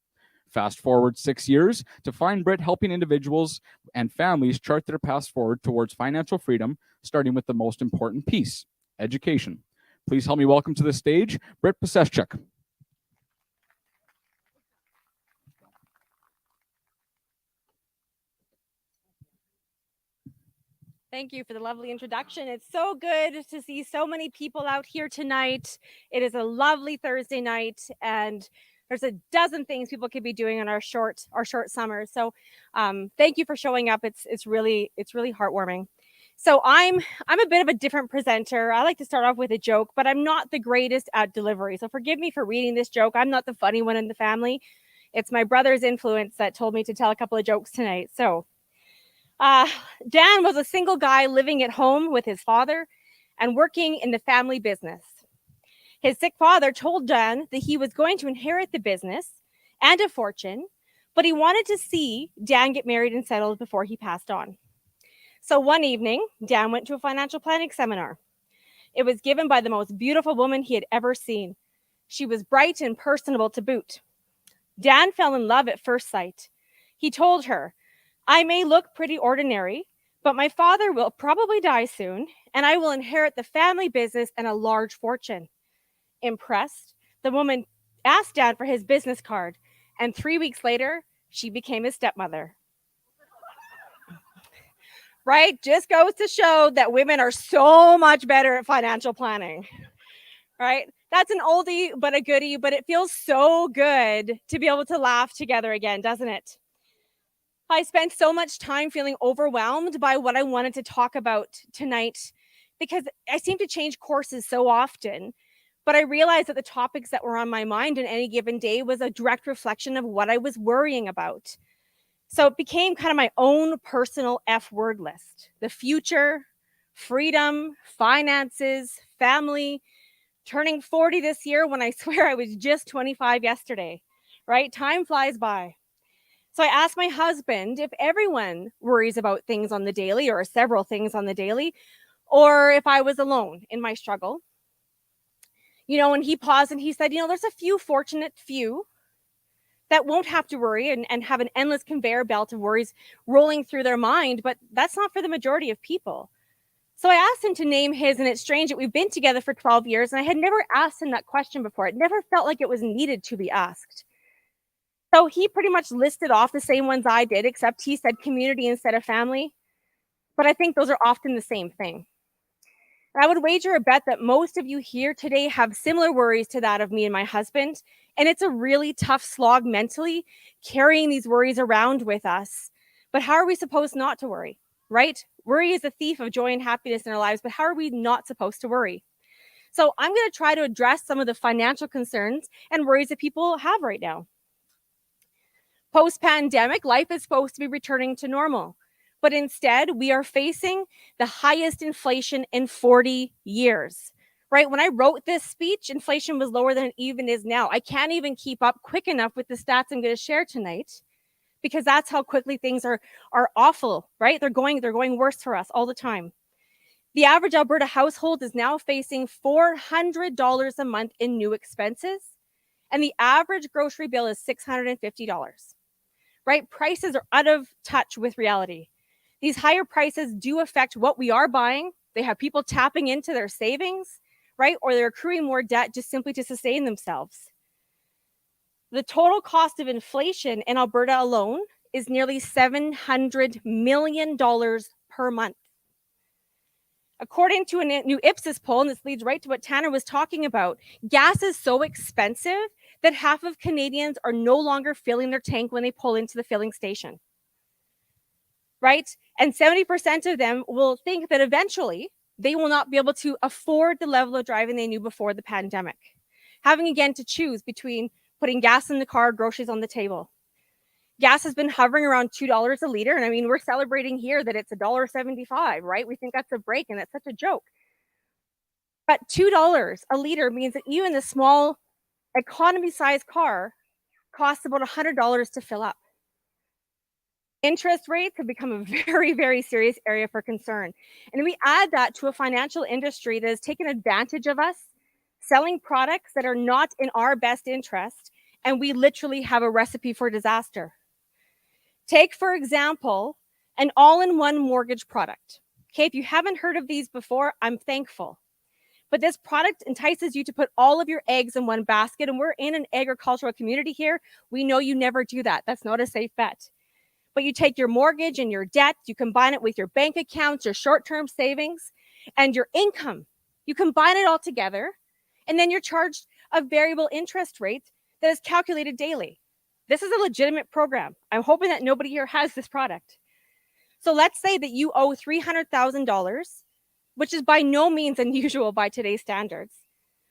A: Fast forward 6 years to find Britt helping individuals and families chart their paths forward towards financial freedom, starting with the most important piece, education. Please help me welcome to the stage, Britt Pasechuk.
D: Thank you for the lovely introduction. It's so good to see so many people out here tonight. It is a lovely Thursday night, and There's a dozen things people could be doing in our short summers. So thank you for showing up. It's really heartwarming. So I'm a bit of a different presenter. I like to start off with a joke, but I'm not the greatest at delivery. So forgive me for reading this joke. I'm not the funny one in the family. It's my brother's influence that told me to tell a couple of jokes tonight. So Dan was a single guy living at home with his father and working in the family business. His sick father told Dan that he was going to inherit the business and a fortune, but he wanted to see Dan get married and settled before he passed on. So one evening, Dan went to a financial planning seminar. It was given by the most beautiful woman he had ever seen. She was bright and personable to boot. Dan fell in love at first sight. He told her, "I may look pretty ordinary, but my father will probably die soon, and I will inherit the family business and a large fortune." Impressed, the woman asked Dan for his business card, and 3 weeks later, she became his stepmother. Right? Just goes to show that women are so much better at financial planning. Right? That's an oldie but a goodie, but it feels so good to be able to laugh together again, doesn't it? I spent so much time feeling overwhelmed by what I wanted to talk about tonight because I seem to change courses so often. But I realized that the topics that were on my mind in any given day was a direct reflection of what I was worrying about. So it became kind of my own personal F word list. The future, freedom, finances, family, turning 40 this year when I swear I was just 25 yesterday, right? Time flies by. So I asked my husband if everyone worries about things on the daily or several things on the daily, or if I was alone in my struggle. And he paused and he said, there's a few fortunate few that won't have to worry and have an endless conveyor belt of worries rolling through their mind, but that's not for the majority of people. So I asked him to name his, and it's strange that we've been together for 12 years, and I had never asked him that question before. It never felt like it was needed to be asked. So he pretty much listed off the same ones I did, except he said community instead of family. But I think those are often the same thing. I would wager a bet that most of you here today have similar worries to that of me and my husband. And it's a really tough slog mentally carrying these worries around with us. But how are we supposed not to worry, right? Worry is a thief of joy and happiness in our lives, but how are we not supposed to worry? So I'm going to try to address some of the financial concerns and worries that people have right now. Post-pandemic, life is supposed to be returning to normal. But instead, we are facing the highest inflation in 40 years, right? When I wrote this speech, inflation was lower than it even is now. I can't even keep up quick enough with the stats I'm going to share tonight because that's how quickly things are awful, right? They're going worse for us all the time. The average Alberta household is now facing $400 a month in new expenses, and the average grocery bill is $650, right? Prices are out of touch with reality. These higher prices do affect what we are buying. They have people tapping into their savings, right? Or they're accruing more debt just simply to sustain themselves. The total cost of inflation in Alberta alone is nearly $700 million per month. According to a new Ipsos poll, and this leads right to what Tanner was talking about, gas is so expensive that half of Canadians are no longer filling their tank when they pull into the filling station. Right? And 70% of them will think that eventually they will not be able to afford the level of driving they knew before the pandemic. Having again to choose between putting gas in the car, groceries on the table. Gas has been hovering around $2 a liter. And I mean, we're celebrating here that it's $1.75, right? We think that's a break and that's such a joke. But $2 a liter means that even the small economy-sized car costs about $100 to fill up. Interest rates have become a very, very serious area for concern. And we add that to a financial industry that has taken advantage of us, selling products that are not in our best interest, and we literally have a recipe for disaster. Take, for example, an all-in-one mortgage product. Okay, if you haven't heard of these before, I'm thankful. But this product entices you to put all of your eggs in one basket, and we're in an agricultural community here. We know you never do that. That's not a safe bet. But you take your mortgage and your debt, you combine it with your bank accounts, your short-term savings, and your income. You combine it all together, and then you're charged a variable interest rate that is calculated daily. This is a legitimate program. I'm hoping that nobody here has this product. So let's say that you owe $300,000, which is by no means unusual by today's standards.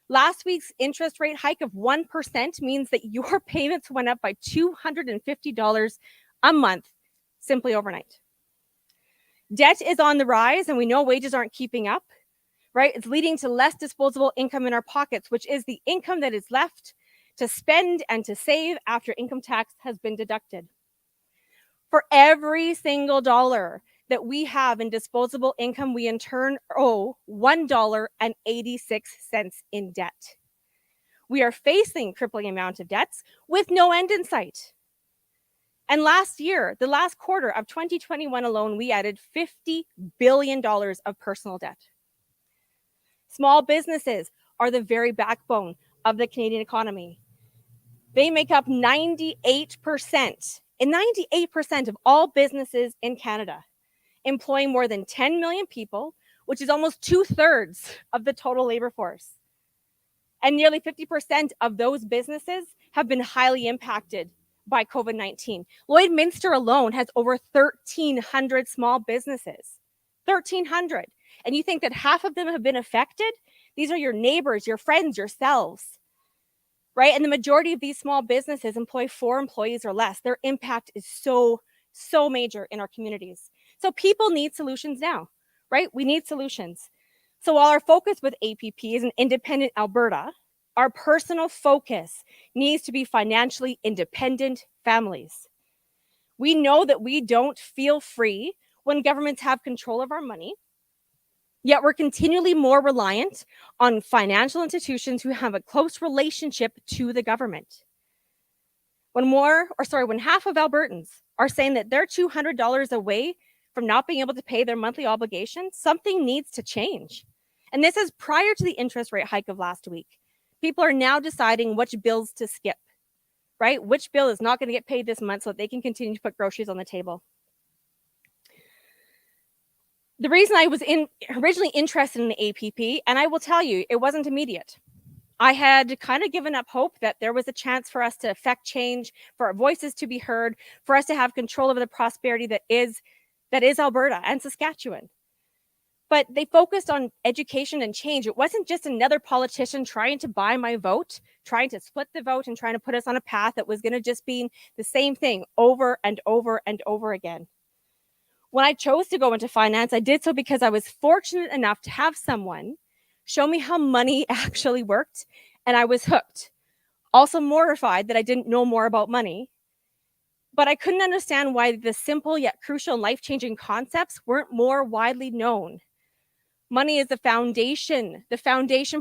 D: Last week's interest rate hike of 1% means that your payments went up by $250 a month simply overnight. Debt is on the rise, and we know wages aren't keeping up, right? It's leading to less disposable income in our pockets, which is the income that is left to spend and to save after income tax has been deducted. For every single dollar that we have in disposable income, we in turn owe $1.86 in debt. We are facing crippling amount of debts with no end in sight. And last year, the last quarter of 2021 alone, we added $50 billion of personal debt. Small businesses are the very backbone of the Canadian economy. They make up 98%, and 98% of all businesses in Canada, employing more than 10 million people, which is almost 2/3 of the total labor force. And nearly 50% of those businesses have been highly impacted by COVID-19. Lloydminster alone has over 1,300 small businesses. 1,300. And you think that half of them have been affected? These are your neighbors, your friends, yourselves, right? And the majority of these small businesses employ 4 employees or less. Their impact is so major in our communities. So people need solutions now, right? We need solutions. So while our focus with APP is an independent Alberta, our personal focus needs to be financially independent families. We know that we don't feel free when governments have control of our money, yet we're continually more reliant on financial institutions who have a close relationship to the government. When half of Albertans are saying that they're $200 away from not being able to pay their monthly obligations, something needs to change. And this is prior to the interest rate hike of last week. People are now deciding which bills to skip, right? Which bill is not going to get paid this month so that they can continue to put groceries on the table. The reason I was originally interested in the APP, and I will tell you, it wasn't immediate. I had kind of given up hope that there was a chance for us to affect change, for our voices to be heard, for us to have control over the prosperity that is Alberta and Saskatchewan. But they focused on education and change. It wasn't just another politician trying to buy my vote, trying to split the vote and trying to put us on a path that was going to just be the same thing over and over and over again. When I chose to go into finance, I did so because I was fortunate enough to have someone show me how money actually worked, and I was hooked. Also mortified that I didn't know more about money, but I couldn't understand why the simple yet crucial and life-changing concepts weren't more widely known. Money is the foundation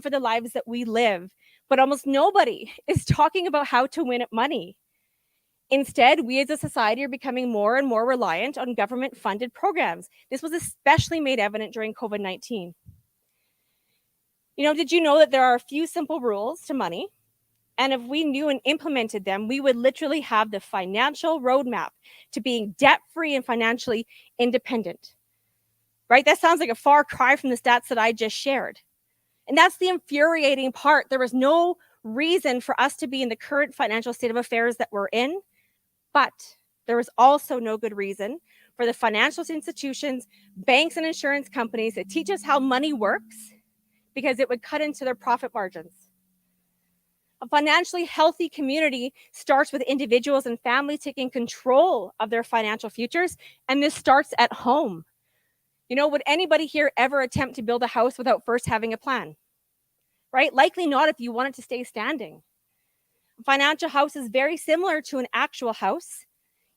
D: for the lives that we live, but almost nobody is talking about how to win at money. Instead, we as a society are becoming more and more reliant on government-funded programs. This was especially made evident during COVID-19. Did you know that there are a few simple rules to money? And if we knew and implemented them, we would literally have the financial roadmap to being debt-free and financially independent. Right? That sounds like a far cry from the stats that I just shared. And that's the infuriating part. There was no reason for us to be in the current financial state of affairs that we're in, but there was also no good reason for the financial institutions, banks, and insurance companies to teach us how money works, because it would cut into their profit margins. A financially healthy community starts with individuals and families taking control of their financial futures, and this starts at home. Would anybody here ever attempt to build a house without first having a plan? Right? Likely not if you want it to stay standing. A financial house is very similar to an actual house.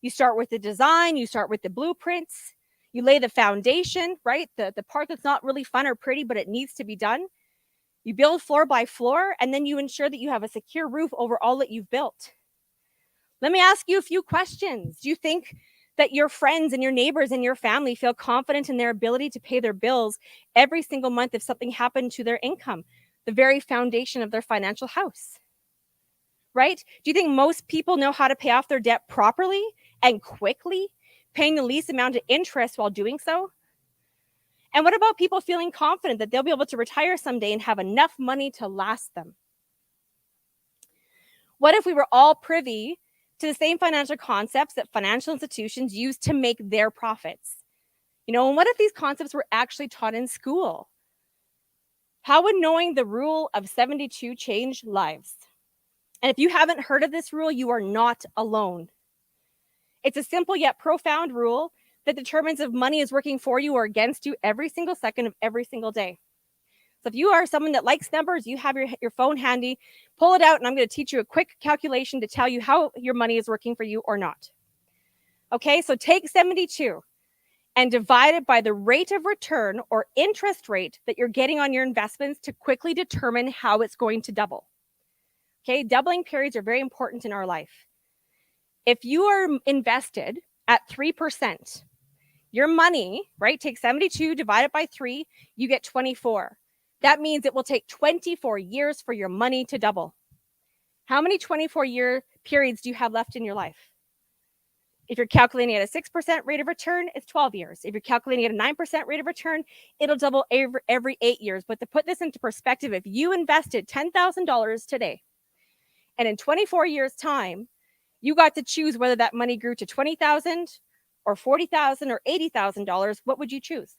D: You start with the design, you start with the blueprints, you lay the foundation, right? The part that's not really fun or pretty, but it needs to be done. You build floor by floor, and then you ensure that you have a secure roof over all that you've built. Let me ask you a few questions. Do you think that your friends and your neighbors and your family feel confident in their ability to pay their bills every single month if something happened to their income, the very foundation of their financial house? Right? Do you think most people know how to pay off their debt properly and quickly, paying the least amount of interest while doing so? And what about people feeling confident that they'll be able to retire someday and have enough money to last them? What if we were all privy to the same financial concepts that financial institutions use to make their profits? You know, and what if these concepts were actually taught in school? How would knowing the rule of 72 change lives? And if you haven't heard of this rule, you are not alone. It's a simple yet profound rule that determines if money is working for you or against you every single second of every single day. So if you are someone that likes numbers, you have your phone handy, pull it out, and I'm going to teach you a quick calculation to tell you how your money is working for you or not. Okay, so take 72 and divide it by the rate of return or interest rate that you're getting on your investments to quickly determine how it's going to double. Okay, doubling periods are very important in our life. If you are invested at 3%, your money, right, take 72, divide it by 3, you get 24. That means it will take 24 years for your money to double. How many 24-year periods do you have left in your life? If you're calculating at a 6% rate of return, it's 12 years. If you're calculating at a 9% rate of return, it'll double every 8 years. But to put this into perspective, if you invested $10,000 today, and in 24 years' time, you got to choose whether that money grew to $20,000 or $40,000 or $80,000, what would you choose?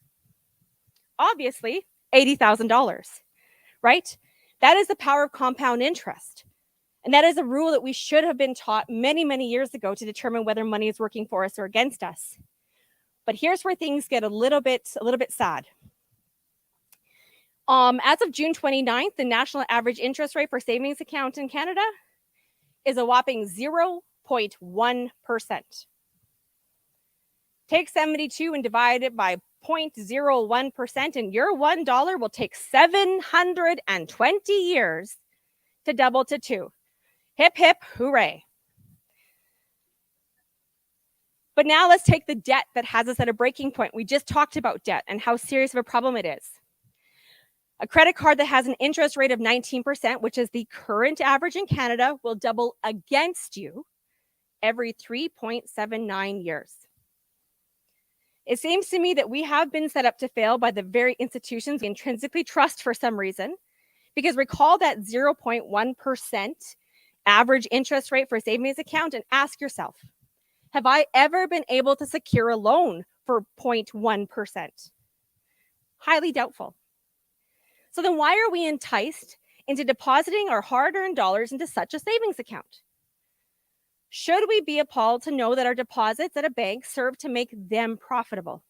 D: Obviously, $80,000, right? That is the power of compound interest. And that is a rule that we should have been taught many, many years ago to determine whether money is working for us or against us. But here's where things get a little bit sad. As of June 29th, the national average interest rate for savings account in Canada is a whopping 0.1%. Take 72 and divide it by 0.01%, and your $1 will take 720 years to double to 2. Hip, hip, hooray. But now let's take the debt that has us at a breaking point. We just talked about debt and how serious of a problem it is. A credit card that has an interest rate of 19%, which is the current average in Canada, will double against you every 3.79 years. It seems to me that we have been set up to fail by the very institutions we intrinsically trust for some reason, because recall that 0.1% average interest rate for a savings account and ask yourself, have I ever been able to secure a loan for 0.1%? Highly doubtful. So then why are we enticed into depositing our hard-earned dollars into such a savings account? Should we be appalled to know that our deposits at a bank serve to make them profitable?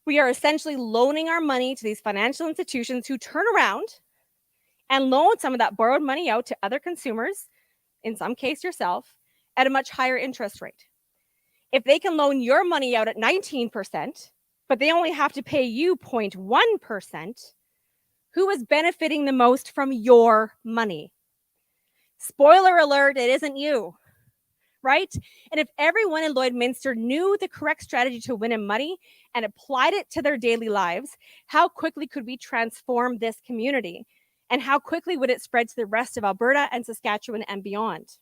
D: We are essentially loaning our money to these financial institutions who turn around and loan some of that borrowed money out to other consumers, in some case yourself, at a much higher interest rate. If they can loan your money out at 19%, but they only have to pay you 0.1%, who is benefiting the most from your money? Spoiler alert, it isn't you, right? And if everyone in Lloydminster knew the correct strategy to win in money and applied it to their daily lives, how quickly could we transform this community? And how quickly would it spread to the rest of Alberta and Saskatchewan and beyond?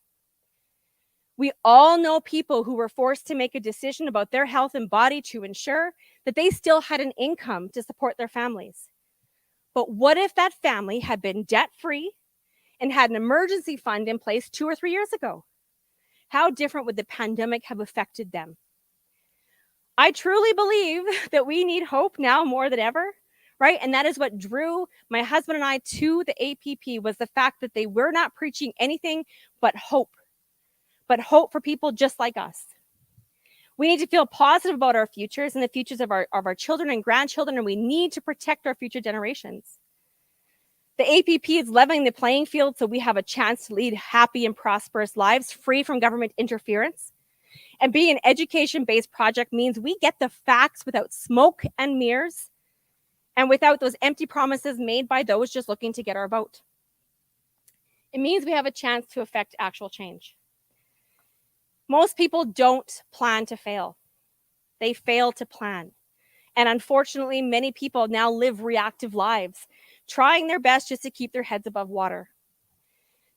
D: We all know people who were forced to make a decision about their health and body to ensure that they still had an income to support their families. But what if that family had been debt-free and had an emergency fund in place 2 or 3 years ago? How different would the pandemic have affected them? I truly believe that we need hope now more than ever, right? And that is what drew my husband and I to the APP, was the fact that they were not preaching anything but hope for people just like us. We need to feel positive about our futures and the futures of our children and grandchildren, and we need to protect our future generations. The APP is leveling the playing field so we have a chance to lead happy and prosperous lives free from government interference. And being an education-based project means we get the facts without smoke and mirrors and without those empty promises made by those just looking to get our vote. It means we have a chance to affect actual change. Most people don't plan to fail. They fail to plan. And unfortunately, many people now live reactive lives, trying their best just to keep their heads above water.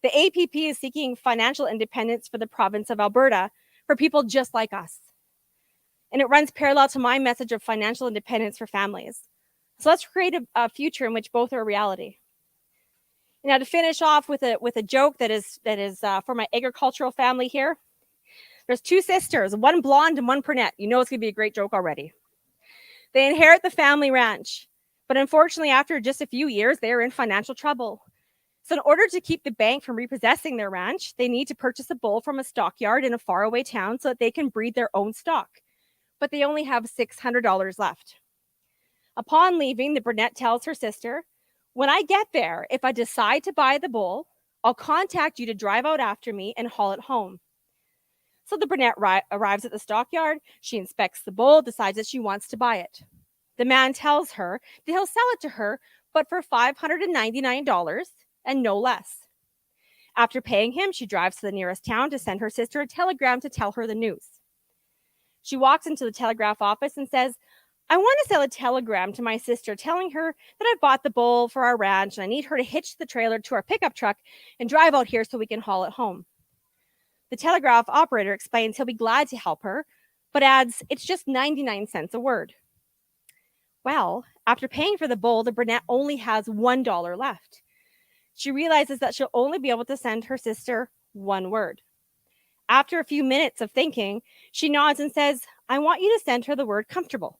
D: The APP is seeking financial independence for the province of Alberta for people just like us. And it runs parallel to my message of financial independence for families. So let's create a future in which both are a reality. Now, to finish off with a joke that is for my agricultural family here. There's two sisters, one blonde and one brunette. You know it's gonna be a great joke already. They inherit the family ranch, but unfortunately, after just a few years, they are in financial trouble. So in order to keep the bank from repossessing their ranch, they need to purchase a bull from a stockyard in a faraway town so that they can breed their own stock. But they only have $600 left. Upon leaving, the brunette tells her sister, "When I get there, if I decide to buy the bull, I'll contact you to drive out after me and haul it home." So the brunette arrives at the stockyard. She inspects the bull, decides that she wants to buy it. The man tells her that he'll sell it to her, but for $599 and no less. After paying him, she drives to the nearest town to send her sister a telegram to tell her the news. She walks into the telegraph office and says, "I want to sell a telegram to my sister telling her that I bought the bull for our ranch and I need her to hitch the trailer to our pickup truck and drive out here so we can haul it home." The telegraph operator explains he'll be glad to help her, but adds it's just 99 cents a word. Well, after paying for the bull, the brunette only has $1 left. She realizes that she'll only be able to send her sister one word. After a few minutes of thinking, she nods and says, "I want you to send her the word comfortable."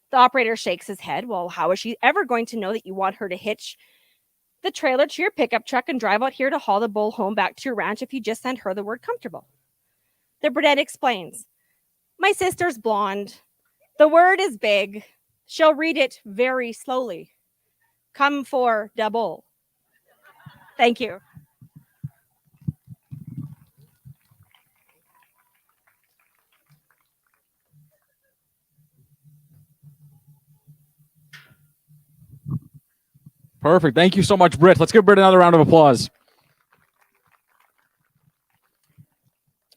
D: The operator shakes his head. "Well, how is she ever going to know that you want her to hitch the trailer to your pickup truck and drive out here to haul the bull home back to your ranch if you just send her the word comfortable?" The brunette explains, "My sister's blonde. The word is big. She'll read it very slowly. Come for da bull." Thank you.
A: Perfect. Thank you so much, Britt. Let's give Britt another round of applause.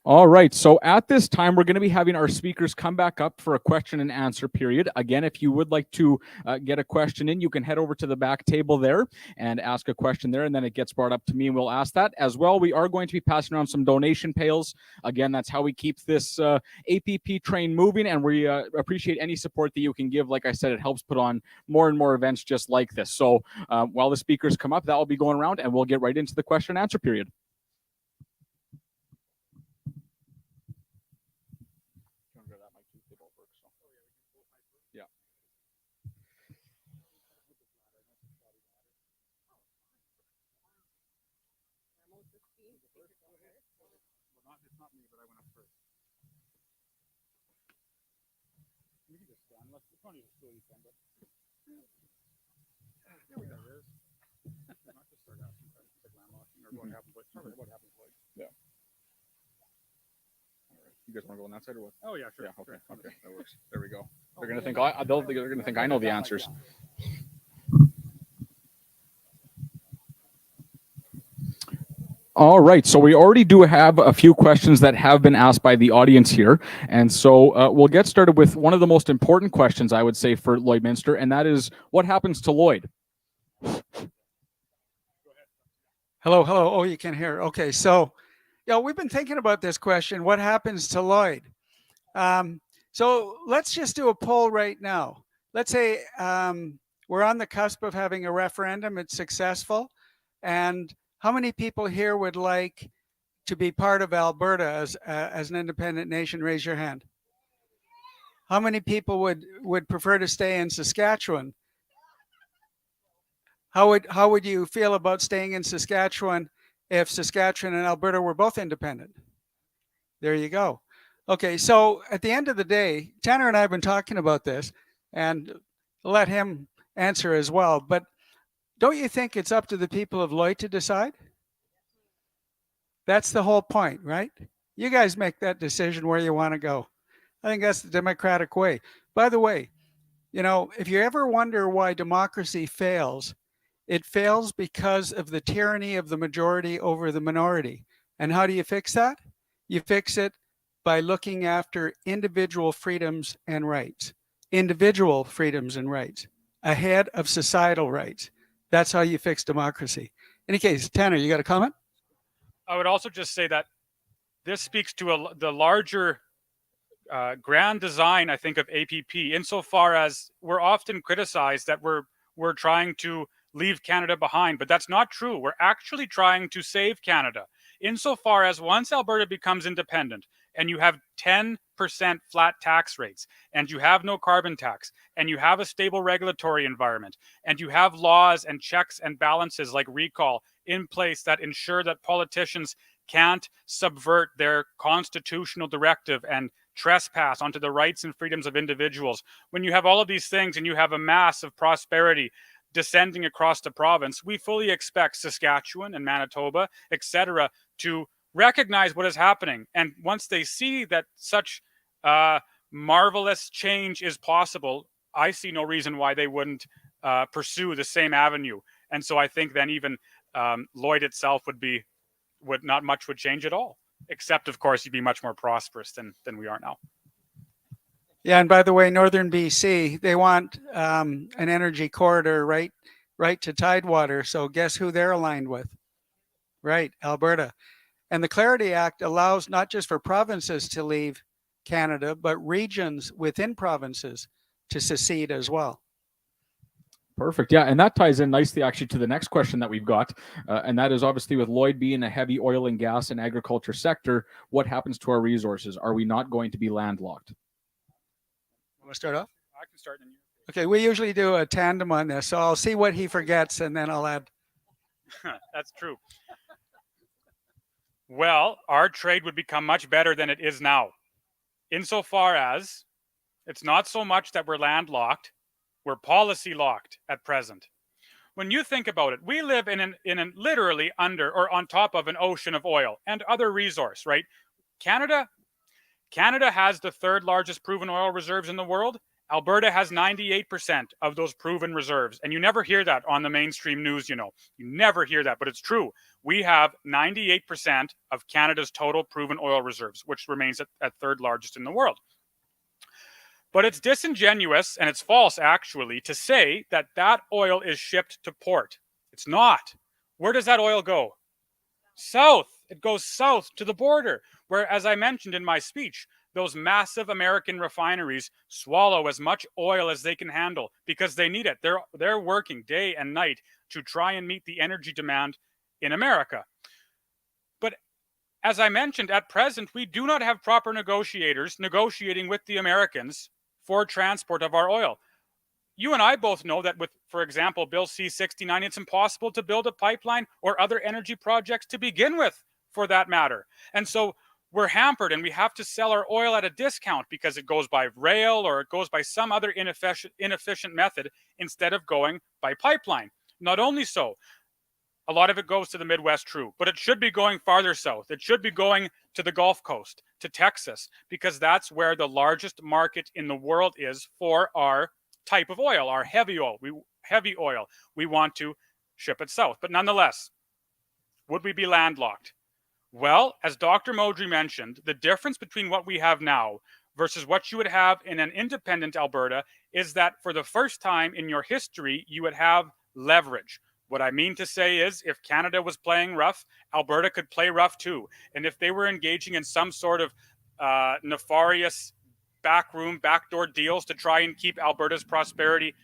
A: All right, so at this time, we're going to be having our speakers come back up for a question and answer period. Again, if you would like to get a question in, you can head over to the back table there and ask a question there, and then it gets brought up to me, and we'll ask that. As well, we are going to be passing around some donation pails. Again, that's how we keep this APP train moving, and we appreciate any support that you can give. Like I said, it helps put on more and more events just like this. So while the speakers come up, that will be going around, and we'll get right into the question and answer period. Yeah. You guys want to go on that side or what?
C: Oh yeah, sure.
A: Yeah. Okay. Okay. That works. There we go. They're gonna think they're gonna think I know the answers. All right, so we already do have a few questions that have been asked by the audience here, and so we'll get started with one of the most important questions, I would say, for Lloydminster, and that is, what happens to Lloyd?
B: Hello. Oh, you can hear. Okay, so yeah, we've been thinking about this question. What happens to Lloyd? So let's just do a poll right now. Let's say we're on the cusp of having a referendum. It's successful, and how many people here would like to be part of Alberta as an independent nation? Raise your hand. How many people would prefer to stay in Saskatchewan? How would you feel about staying in Saskatchewan if Saskatchewan and Alberta were both independent? There you go. Okay, so at the end of the day, Tanner and I have been talking about this, and let him answer as well. But don't you think it's up to the people of Lloyd to decide? That's the whole point, right? You guys make that decision where you want to go. I think that's the democratic way. By the way, you know, if you ever wonder why democracy fails, it fails because of the tyranny of the majority over the minority. And how do you fix that? You fix it by looking after individual freedoms and rights. Individual freedoms and rights ahead of societal rights. That's how you fix democracy. In any case, Tanner, you got a comment?
C: I would also just say that this speaks to the larger grand design, I think, of APP, insofar as we're often criticized that we're trying to leave Canada behind, but that's not true. We're actually trying to save Canada insofar as once Alberta becomes independent and you have 10% flat tax rates and you have no carbon tax and you have a stable regulatory environment and you have laws and checks and balances like recall in place that ensure that politicians can't subvert their constitutional directive and trespass onto the rights and freedoms of individuals. When you have all of these things and you have a mass of prosperity descending across the province, we fully expect Saskatchewan and Manitoba, etc., to recognize what is happening. And once they see that such marvelous change is possible, I see no reason why they wouldn't pursue the same avenue. And so I think then even Lloyd itself would not much would change at all, except of course you'd be much more prosperous than we are now.
B: Yeah, and by the way, Northern BC, they want an energy corridor right to Tidewater. So guess who they're aligned with? Right, Alberta. And the Clarity Act allows not just for provinces to leave Canada, but regions within provinces to secede as well.
E: Perfect. Yeah, and that ties in nicely actually to the next question that we've got, and that is obviously with Lloyd being a heavy oil and gas and agriculture sector, what happens to our resources? Are we not going to be landlocked?
B: Want to start off?
C: I can start in you.
B: Okay, we usually do a tandem on this, so I'll see what he forgets and then I'll add.
C: That's true. Well, our trade would become much better than it is now, insofar as it's not so much that we're landlocked, we're policy locked at present. When you think about it, we live in an literally under or on top of an ocean of oil and other resource, right? Canada has the third largest proven oil reserves in the world. Alberta has 98% of those proven reserves. And you never hear that on the mainstream news, you know. You never hear that, but it's true. We have 98% of Canada's total proven oil reserves, which remains at third largest in the world. But it's disingenuous, and it's false, actually, to say that that oil is shipped to port. It's not. Where does that oil go? South. It goes south to the border, where, as I mentioned in my speech, those massive American refineries swallow as much oil as they can handle because they need it. They're working day and night to try and meet the energy demand in America. But as I mentioned, at present, we do not have proper negotiators negotiating with the Americans for transport of our oil. You and I both know that with, for example, Bill C-69, it's impossible to build a pipeline or other energy projects to begin with, for that matter. And so we're hampered and we have to sell our oil at a discount because it goes by rail or it goes by some other inefficient method instead of going by pipeline. Not only so, a lot of it goes to the Midwest, true, but it should be going farther south. It should be going to the Gulf Coast, to Texas, because that's where the largest market in the world is for our type of oil, our heavy oil. We want to ship it south. But nonetheless, would we be landlocked? Well, as Dr. Modry mentioned, the difference between what we have now versus what you would have in an independent Alberta is that for the first time in your history, you would have leverage. What I mean to say is if Canada was playing rough, Alberta could play rough too. And if they were engaging in some sort of nefarious backdoor deals to try and keep Alberta's prosperity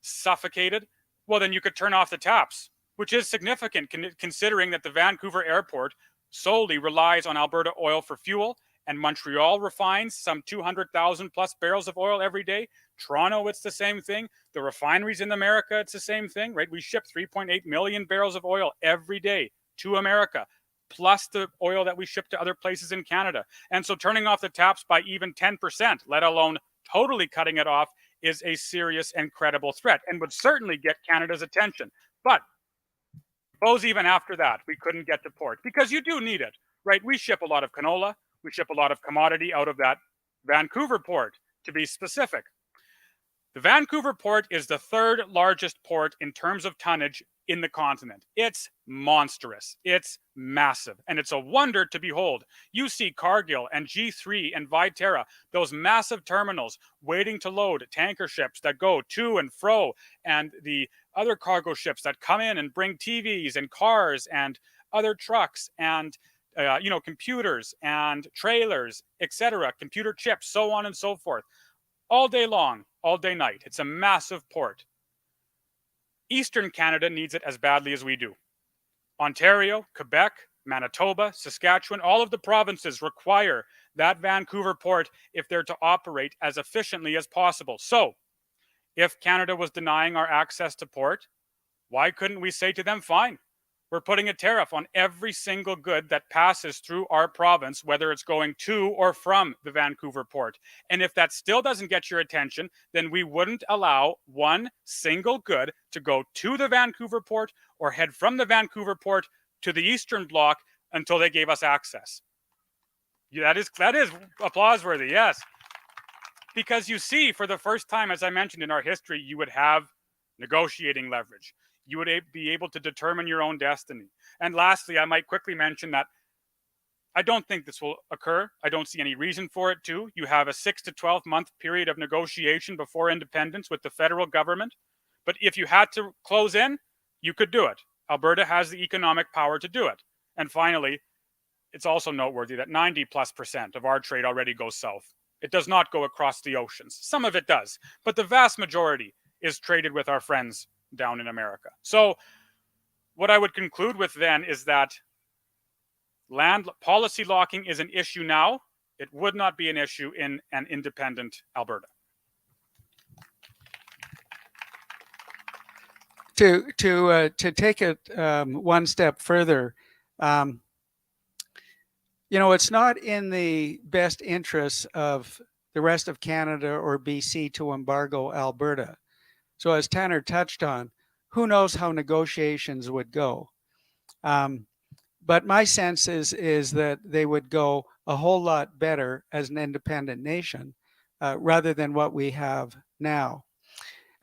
C: suffocated, well, then you could turn off the taps, which is significant considering that the Vancouver airport solely relies on Alberta oil for fuel, and Montreal refines some 200,000 plus barrels of oil every day. Toronto, it's the same thing. The refineries in America, it's the same thing, right? We ship 3.8 million barrels of oil every day to America, plus the oil that we ship to other places in Canada. And so turning off the taps by even 10%, let alone totally cutting it off, is a serious and credible threat and would certainly get Canada's attention. But suppose even after that, we couldn't get to port because you do need it, right? We ship a lot of canola. We ship a lot of commodity out of that Vancouver port, to be specific. The Vancouver port is the third largest port in terms of tonnage in the continent. It's monstrous. It's massive. And it's a wonder to behold. You see Cargill and G3 and Viterra, those massive terminals waiting to load tanker ships that go to and fro, and the other cargo ships that come in and bring TVs and cars and other trucks and computers and trailers, etc., computer chips, so on and so forth, all day long, all day night. It's a massive port. Eastern Canada needs it as badly as we do. Ontario, Quebec, Manitoba, Saskatchewan, all of the provinces require that Vancouver port if they're to operate as efficiently as possible. So, if Canada was denying our access to port, why couldn't we say to them, fine, we're putting a tariff on every single good that passes through our province, whether it's going to or from the Vancouver port. And if that still doesn't get your attention, then we wouldn't allow one single good to go to the Vancouver port or head from the Vancouver port to the Eastern Bloc until they gave us access. That is applause worthy, yes. Because you see, for the first time, as I mentioned in our history, you would have negotiating leverage. You would be able to determine your own destiny. And lastly, I might quickly mention that I don't think this will occur. I don't see any reason for it to. You have a 6 to 12 month period of negotiation before independence with the federal government. But if you had to close in, you could do it. Alberta has the economic power to do it. And finally, it's also noteworthy that 90+% of our trade already goes south. It does not go across the oceans. Some of it does, but the vast majority is traded with our friends down in America. So what I would conclude with then is that land policy locking is an issue now. It would not be an issue in an independent Alberta.
B: To take it one step further, it's not in the best interests of the rest of Canada or BC to embargo Alberta. So as Tanner touched on, who knows how negotiations would go. But my sense is that they would go a whole lot better as an independent nation rather than what we have now.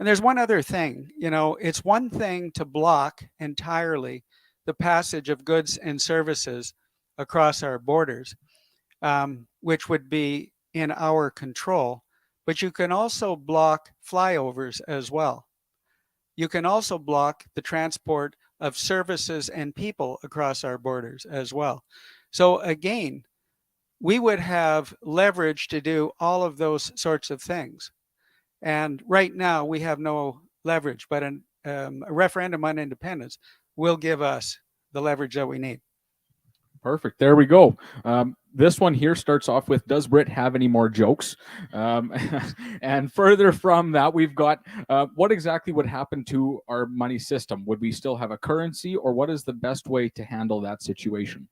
B: And there's one other thing, it's one thing to block entirely the passage of goods and services across our borders, which would be in our control, but you can also block flyovers as well. You can also block the transport of services and people across our borders as well. So again, we would have leverage to do all of those sorts of things. And right now we have no leverage, but a referendum on independence will give us the leverage that we need.
E: Perfect. There we go. This one here starts off with, does Britt have any more jokes? And further from that, we've got, what exactly would happen to our money system? Would we still have a currency, or what is the best way to handle that situation?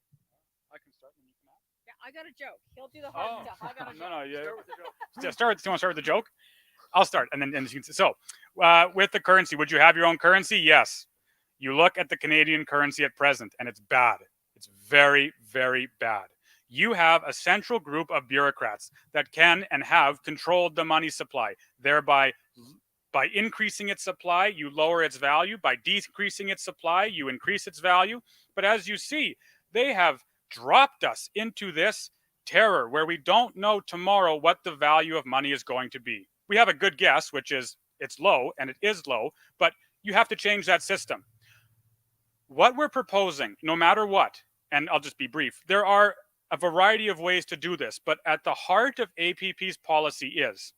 C: I can start when you come out.
D: Yeah, I got a joke. He'll do the hard stuff. I got a joke.
C: No, yeah. Start with the joke. Do you want to start with the joke? I'll start, and then you can. So, with the currency, would you have your own currency? Yes. You look at the Canadian currency at present, and it's bad. It's very, very bad. You have a central group of bureaucrats that can and have controlled the money supply. Thereby, by increasing its supply, you lower its value. By decreasing its supply, you increase its value. But as you see, they have dropped us into this terror where we don't know tomorrow what the value of money is going to be. We have a good guess, which is it's low, and it is low, but you have to change that system. What we're proposing, no matter what, and I'll just be brief, there are a variety of ways to do this, but at the heart of APP's policy is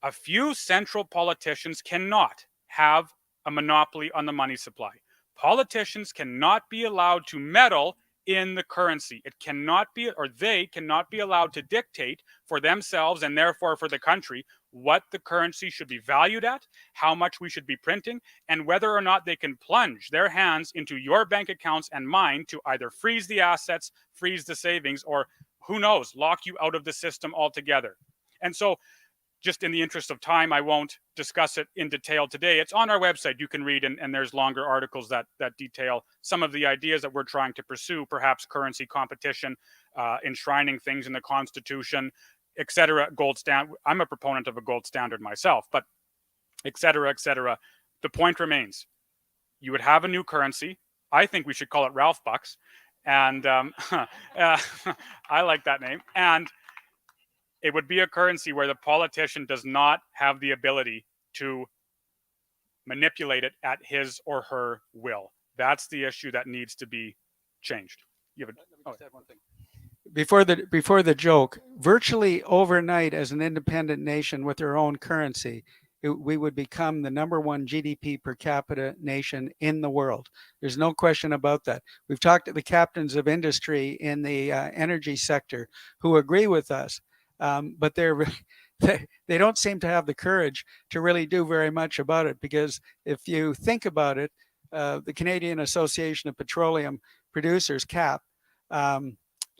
C: a few central politicians cannot have a monopoly on the money supply. Politicians cannot be allowed to meddle in the currency. It cannot be, or they cannot be allowed to dictate for themselves and therefore for the country what the currency should be valued at, how much we should be printing, and whether or not they can plunge their hands into your bank accounts and mine to either freeze the assets, freeze the savings, or who knows, lock you out of the system altogether. And so, just in the interest of time, I won't discuss it in detail today. It's on our website. You can read, and there's longer articles that detail some of the ideas that we're trying to pursue, perhaps currency competition, enshrining things in the Constitution, et cetera, gold standard. I'm a proponent of a gold standard myself, but et cetera, et cetera. The point remains, you would have a new currency. I think we should call it Ralph Bucks. And I like that name. And it would be a currency where the politician does not have the ability to manipulate it at his or her will. That's the issue that needs to be changed. You have
B: one thing. Before the joke, virtually overnight as an independent nation with their own currency, we would become the #1 GDP per capita nation in the world. There's no question about that. We've talked to the captains of industry in the energy sector who agree with us, but they don't seem to have the courage to really do very much about it, because if you think about it, the Canadian Association of Petroleum Producers, CAP,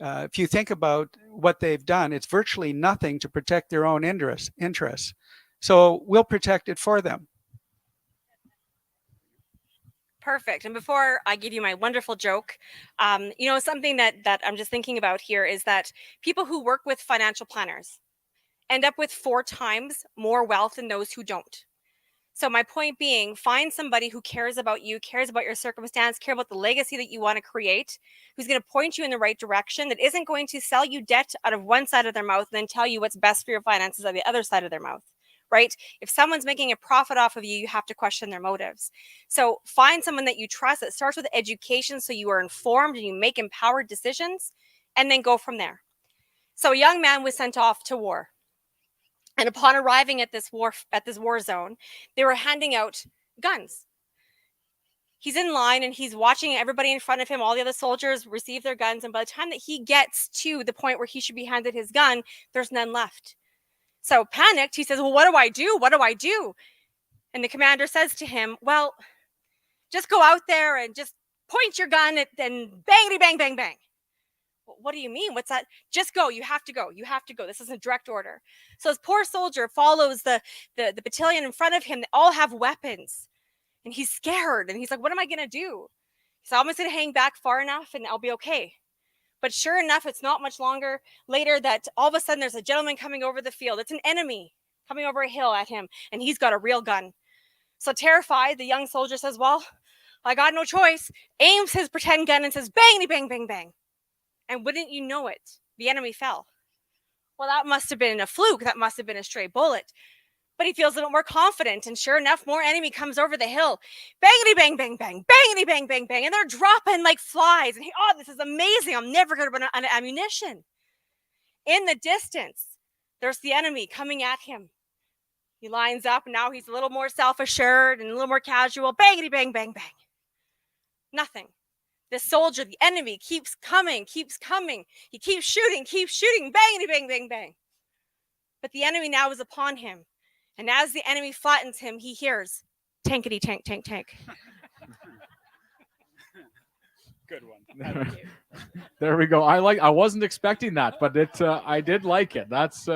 B: if you think about what they've done, it's virtually nothing to protect their own interests. So we'll protect it for them.
D: Perfect. And before I give you my wonderful joke, something that I'm just thinking about here is that people who work with financial planners end up with 4 times more wealth than those who don't. So my point being, find somebody who cares about you, cares about your circumstance, care about the legacy that you want to create, who's going to point you in the right direction, that isn't going to sell you debt out of one side of their mouth and then tell you what's best for your finances on the other side of their mouth, right? If someone's making a profit off of you, you have to question their motives. So find someone that you trust. It starts with education, so you are informed and you make empowered decisions, and then go from there. So a young man was sent off to war. And upon arriving at this war zone, they were handing out guns. He's in line and he's watching everybody in front of him, all the other soldiers receive their guns. And by the time that he gets to the point where he should be handed his gun, there's none left. So panicked, he says, well, what do I do? What do I do? And the commander says to him, well, just go out there and just point your gun at, and bangity, bang, bang, bang. What do you mean? What's that? Just go. You have to go. You have to go. This is a direct order. So this poor soldier follows the battalion in front of him. They all have weapons. And he's scared. And he's like, what am I going to do? He's almost going to hang back far enough and I'll be okay. But sure enough, it's not much longer later that all of a sudden there's a gentleman coming over the field. It's an enemy coming over a hill at him. And he's got a real gun. So terrified, the young soldier says, well, I got no choice. Aims his pretend gun and says, bangity, bang, bang, bang. And wouldn't you know it, the enemy fell. Well, that must have been a fluke. That must have been a stray bullet. But he feels a little more confident. And sure enough, more enemy comes over the hill. Bangity, bang, bang, bang. Bangity, bang, bang, bang. And they're dropping like flies. And this is amazing. I'm never going to run out of ammunition. In the distance, there's the enemy coming at him. He lines up. And now he's a little more self-assured and a little more casual. Bangity, bang, bang, bang. Nothing. The soldier, the enemy, keeps coming. He keeps shooting, bangity, bang, bang, bang. But the enemy now is upon him. And as the enemy flattens him, he hears, tankety, tank, tank, tank.
C: Good one.
E: There we go. I wasn't expecting that, but I did like it. That's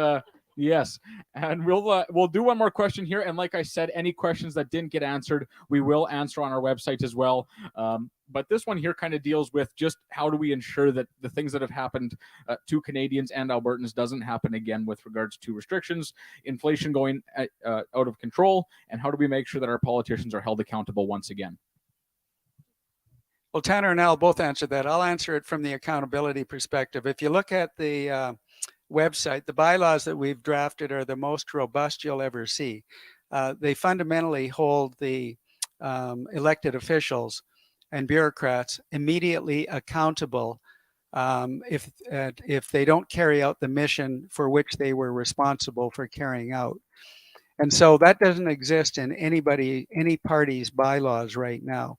E: yes. And we'll do one more question here. And like I said, any questions that didn't get answered, we will answer on our website as well. But this one here kind of deals with just how do we ensure that the things that have happened to Canadians and Albertans doesn't happen again with regards to restrictions, inflation going out of control, and how do we make sure that our politicians are held accountable once again?
B: Well, Tanner and Al both answered that. I'll answer it from the accountability perspective. If you look at the website, the bylaws that we've drafted are the most robust you'll ever see. They fundamentally hold the elected officials and bureaucrats immediately accountable if they don't carry out the mission for which they were responsible for carrying out. And so that doesn't exist in any party's bylaws right now.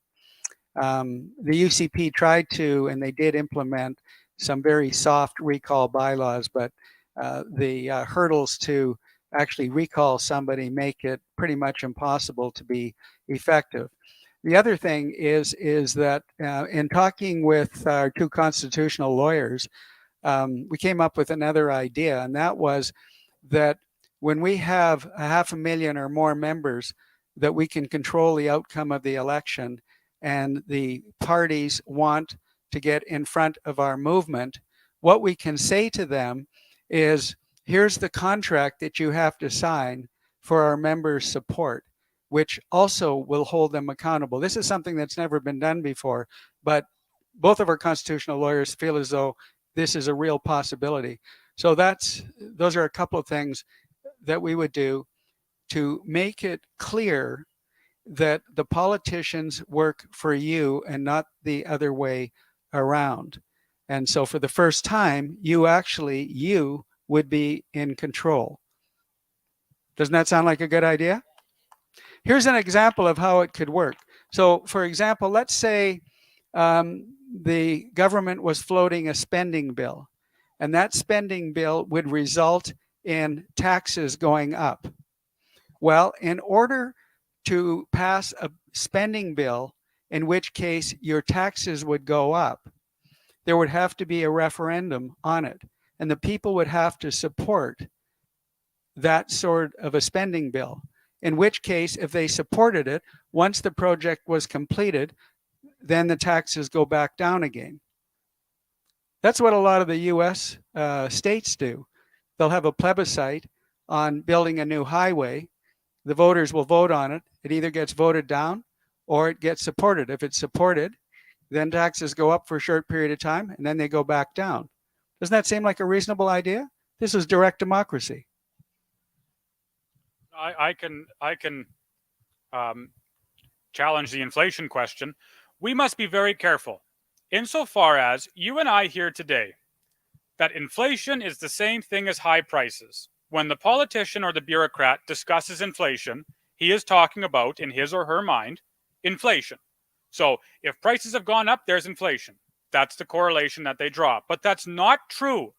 B: The UCP tried to, and they did implement some very soft recall bylaws, but the hurdles to actually recall somebody make it pretty much impossible to be effective. The other thing is that in talking with our 2 constitutional lawyers, we came up with another idea, and that was that when we have 500,000 or more members, that we can control the outcome of the election, and the parties want to get in front of our movement, what we can say to them is, here's the contract that you have to sign for our members' support, which also will hold them accountable. This is something that's never been done before, but both of our constitutional lawyers feel as though this is a real possibility. So those are a couple of things that we would do to make it clear that the politicians work for you and not the other way around. And so for the first time, you would be in control. Doesn't that sound like a good idea? here's an example of how it could work. So, for example, let's say the government was floating a spending bill, and that spending bill would result in taxes going up. Well, in order to pass a spending bill, in which case your taxes would go up, there would have to be a referendum on it, and the people would have to support that sort of a spending bill. In which case, if they supported it, once the project was completed, then the taxes go back down again. That's what a lot of the US states do. They'll have a plebiscite on building a new highway. The voters will vote on it. It either gets voted down or it gets supported. If it's supported, then taxes go up for a short period of time and then they go back down. Doesn't that seem like a reasonable idea? This is direct democracy.
C: I can challenge the inflation question. We must be very careful insofar as you and I hear today that inflation is the same thing as high prices. When the politician or the bureaucrat discusses inflation, he is talking about, in his or her mind, inflation. So if prices have gone up, there's inflation. That's the correlation that they draw. But that's not true.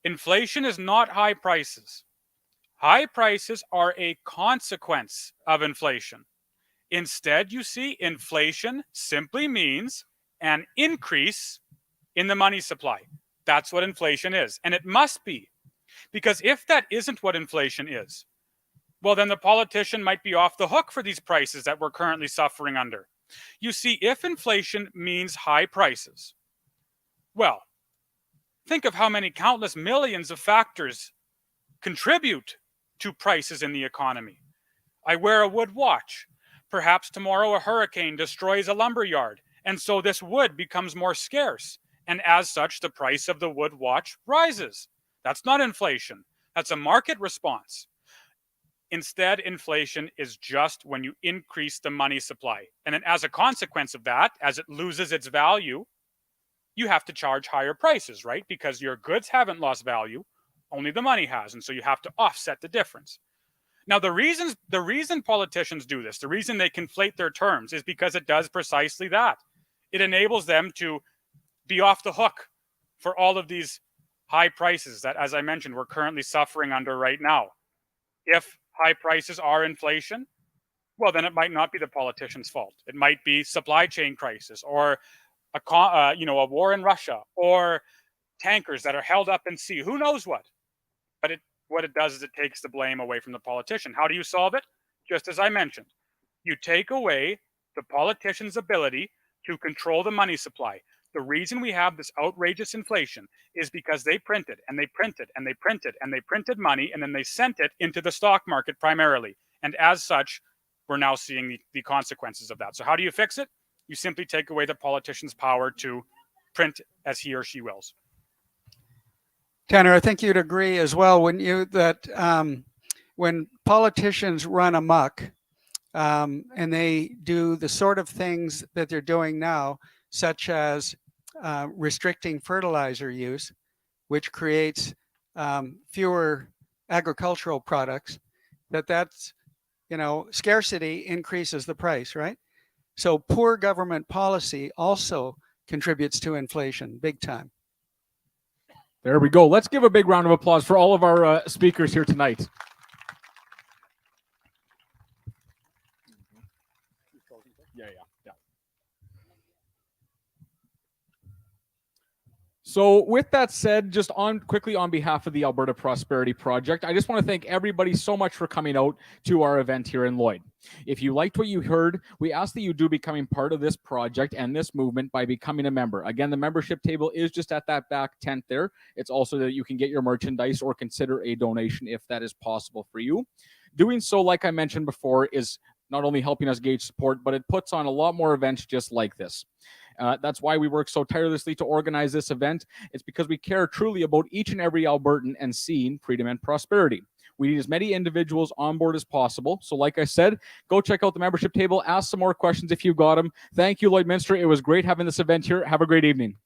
C: Inflation is not high prices. High prices are a consequence of inflation. Instead, you see, inflation simply means an increase in the money supply. That's what inflation is. And it must be. Because if that isn't what inflation is, well, then the politician might be off the hook for these prices that we're currently suffering under. You see, if inflation means high prices, well, think of how many countless millions of factors contribute to prices in the economy. I wear a wood watch. Perhaps tomorrow a hurricane destroys a lumber yard, and so this wood becomes more scarce. And as such, the price of the wood watch rises. That's not inflation. That's a market response. Instead, inflation is just when you increase the money supply. And then as a consequence of that, as it loses its value, you have to charge higher prices, right? Because your goods haven't lost value, only the money has. And so you have to offset the difference. Now, the reason politicians do this, the reason they conflate their terms is because it does precisely that. It enables them to be off the hook for all of these high prices that, as I mentioned, we're currently suffering under right now. If high prices are inflation, well, then it might not be the politician's fault. It might be supply chain crisis or a war in Russia or tankers that are held up in sea. Who knows what? But what it does is it takes the blame away from the politician. How do you solve it? Just as I mentioned, you take away the politician's ability to control the money supply. The reason we have this outrageous inflation is because they printed and they printed and they printed and they printed money and then they sent it into the stock market primarily. And as such, we're now seeing the consequences of that. So how do you fix it? You simply take away the politician's power to print as he or she wills.
B: Tanner, I think you'd agree as well, wouldn't you, that when politicians run amok and they do the sort of things that they're doing now, such as restricting fertilizer use, which creates fewer agricultural products, that's, scarcity increases the price, right? So poor government policy also contributes to inflation big time.
E: There we go. Let's give a big round of applause for all of our speakers here tonight. Yeah. So with that said, just quickly on behalf of the Alberta Prosperity Project, I just want to thank everybody so much for coming out to our event here in Lloyd. If you liked what you heard, we ask that you do becoming part of this project and this movement by becoming a member. Again, the membership table is just at that back tent there. It's also that you can get your merchandise or consider a donation if that is possible for you. Doing so, like I mentioned before, is not only helping us gauge support, but it puts on a lot more events just like this. That's why we work so tirelessly to organize this event. It's because we care truly about each and every Albertan and seeing freedom and prosperity. We need as many individuals on board as possible. So like I said, go check out the membership table. Ask some more questions if you've got them. Thank you, Lloydminster. It was great having this event here. Have a great evening.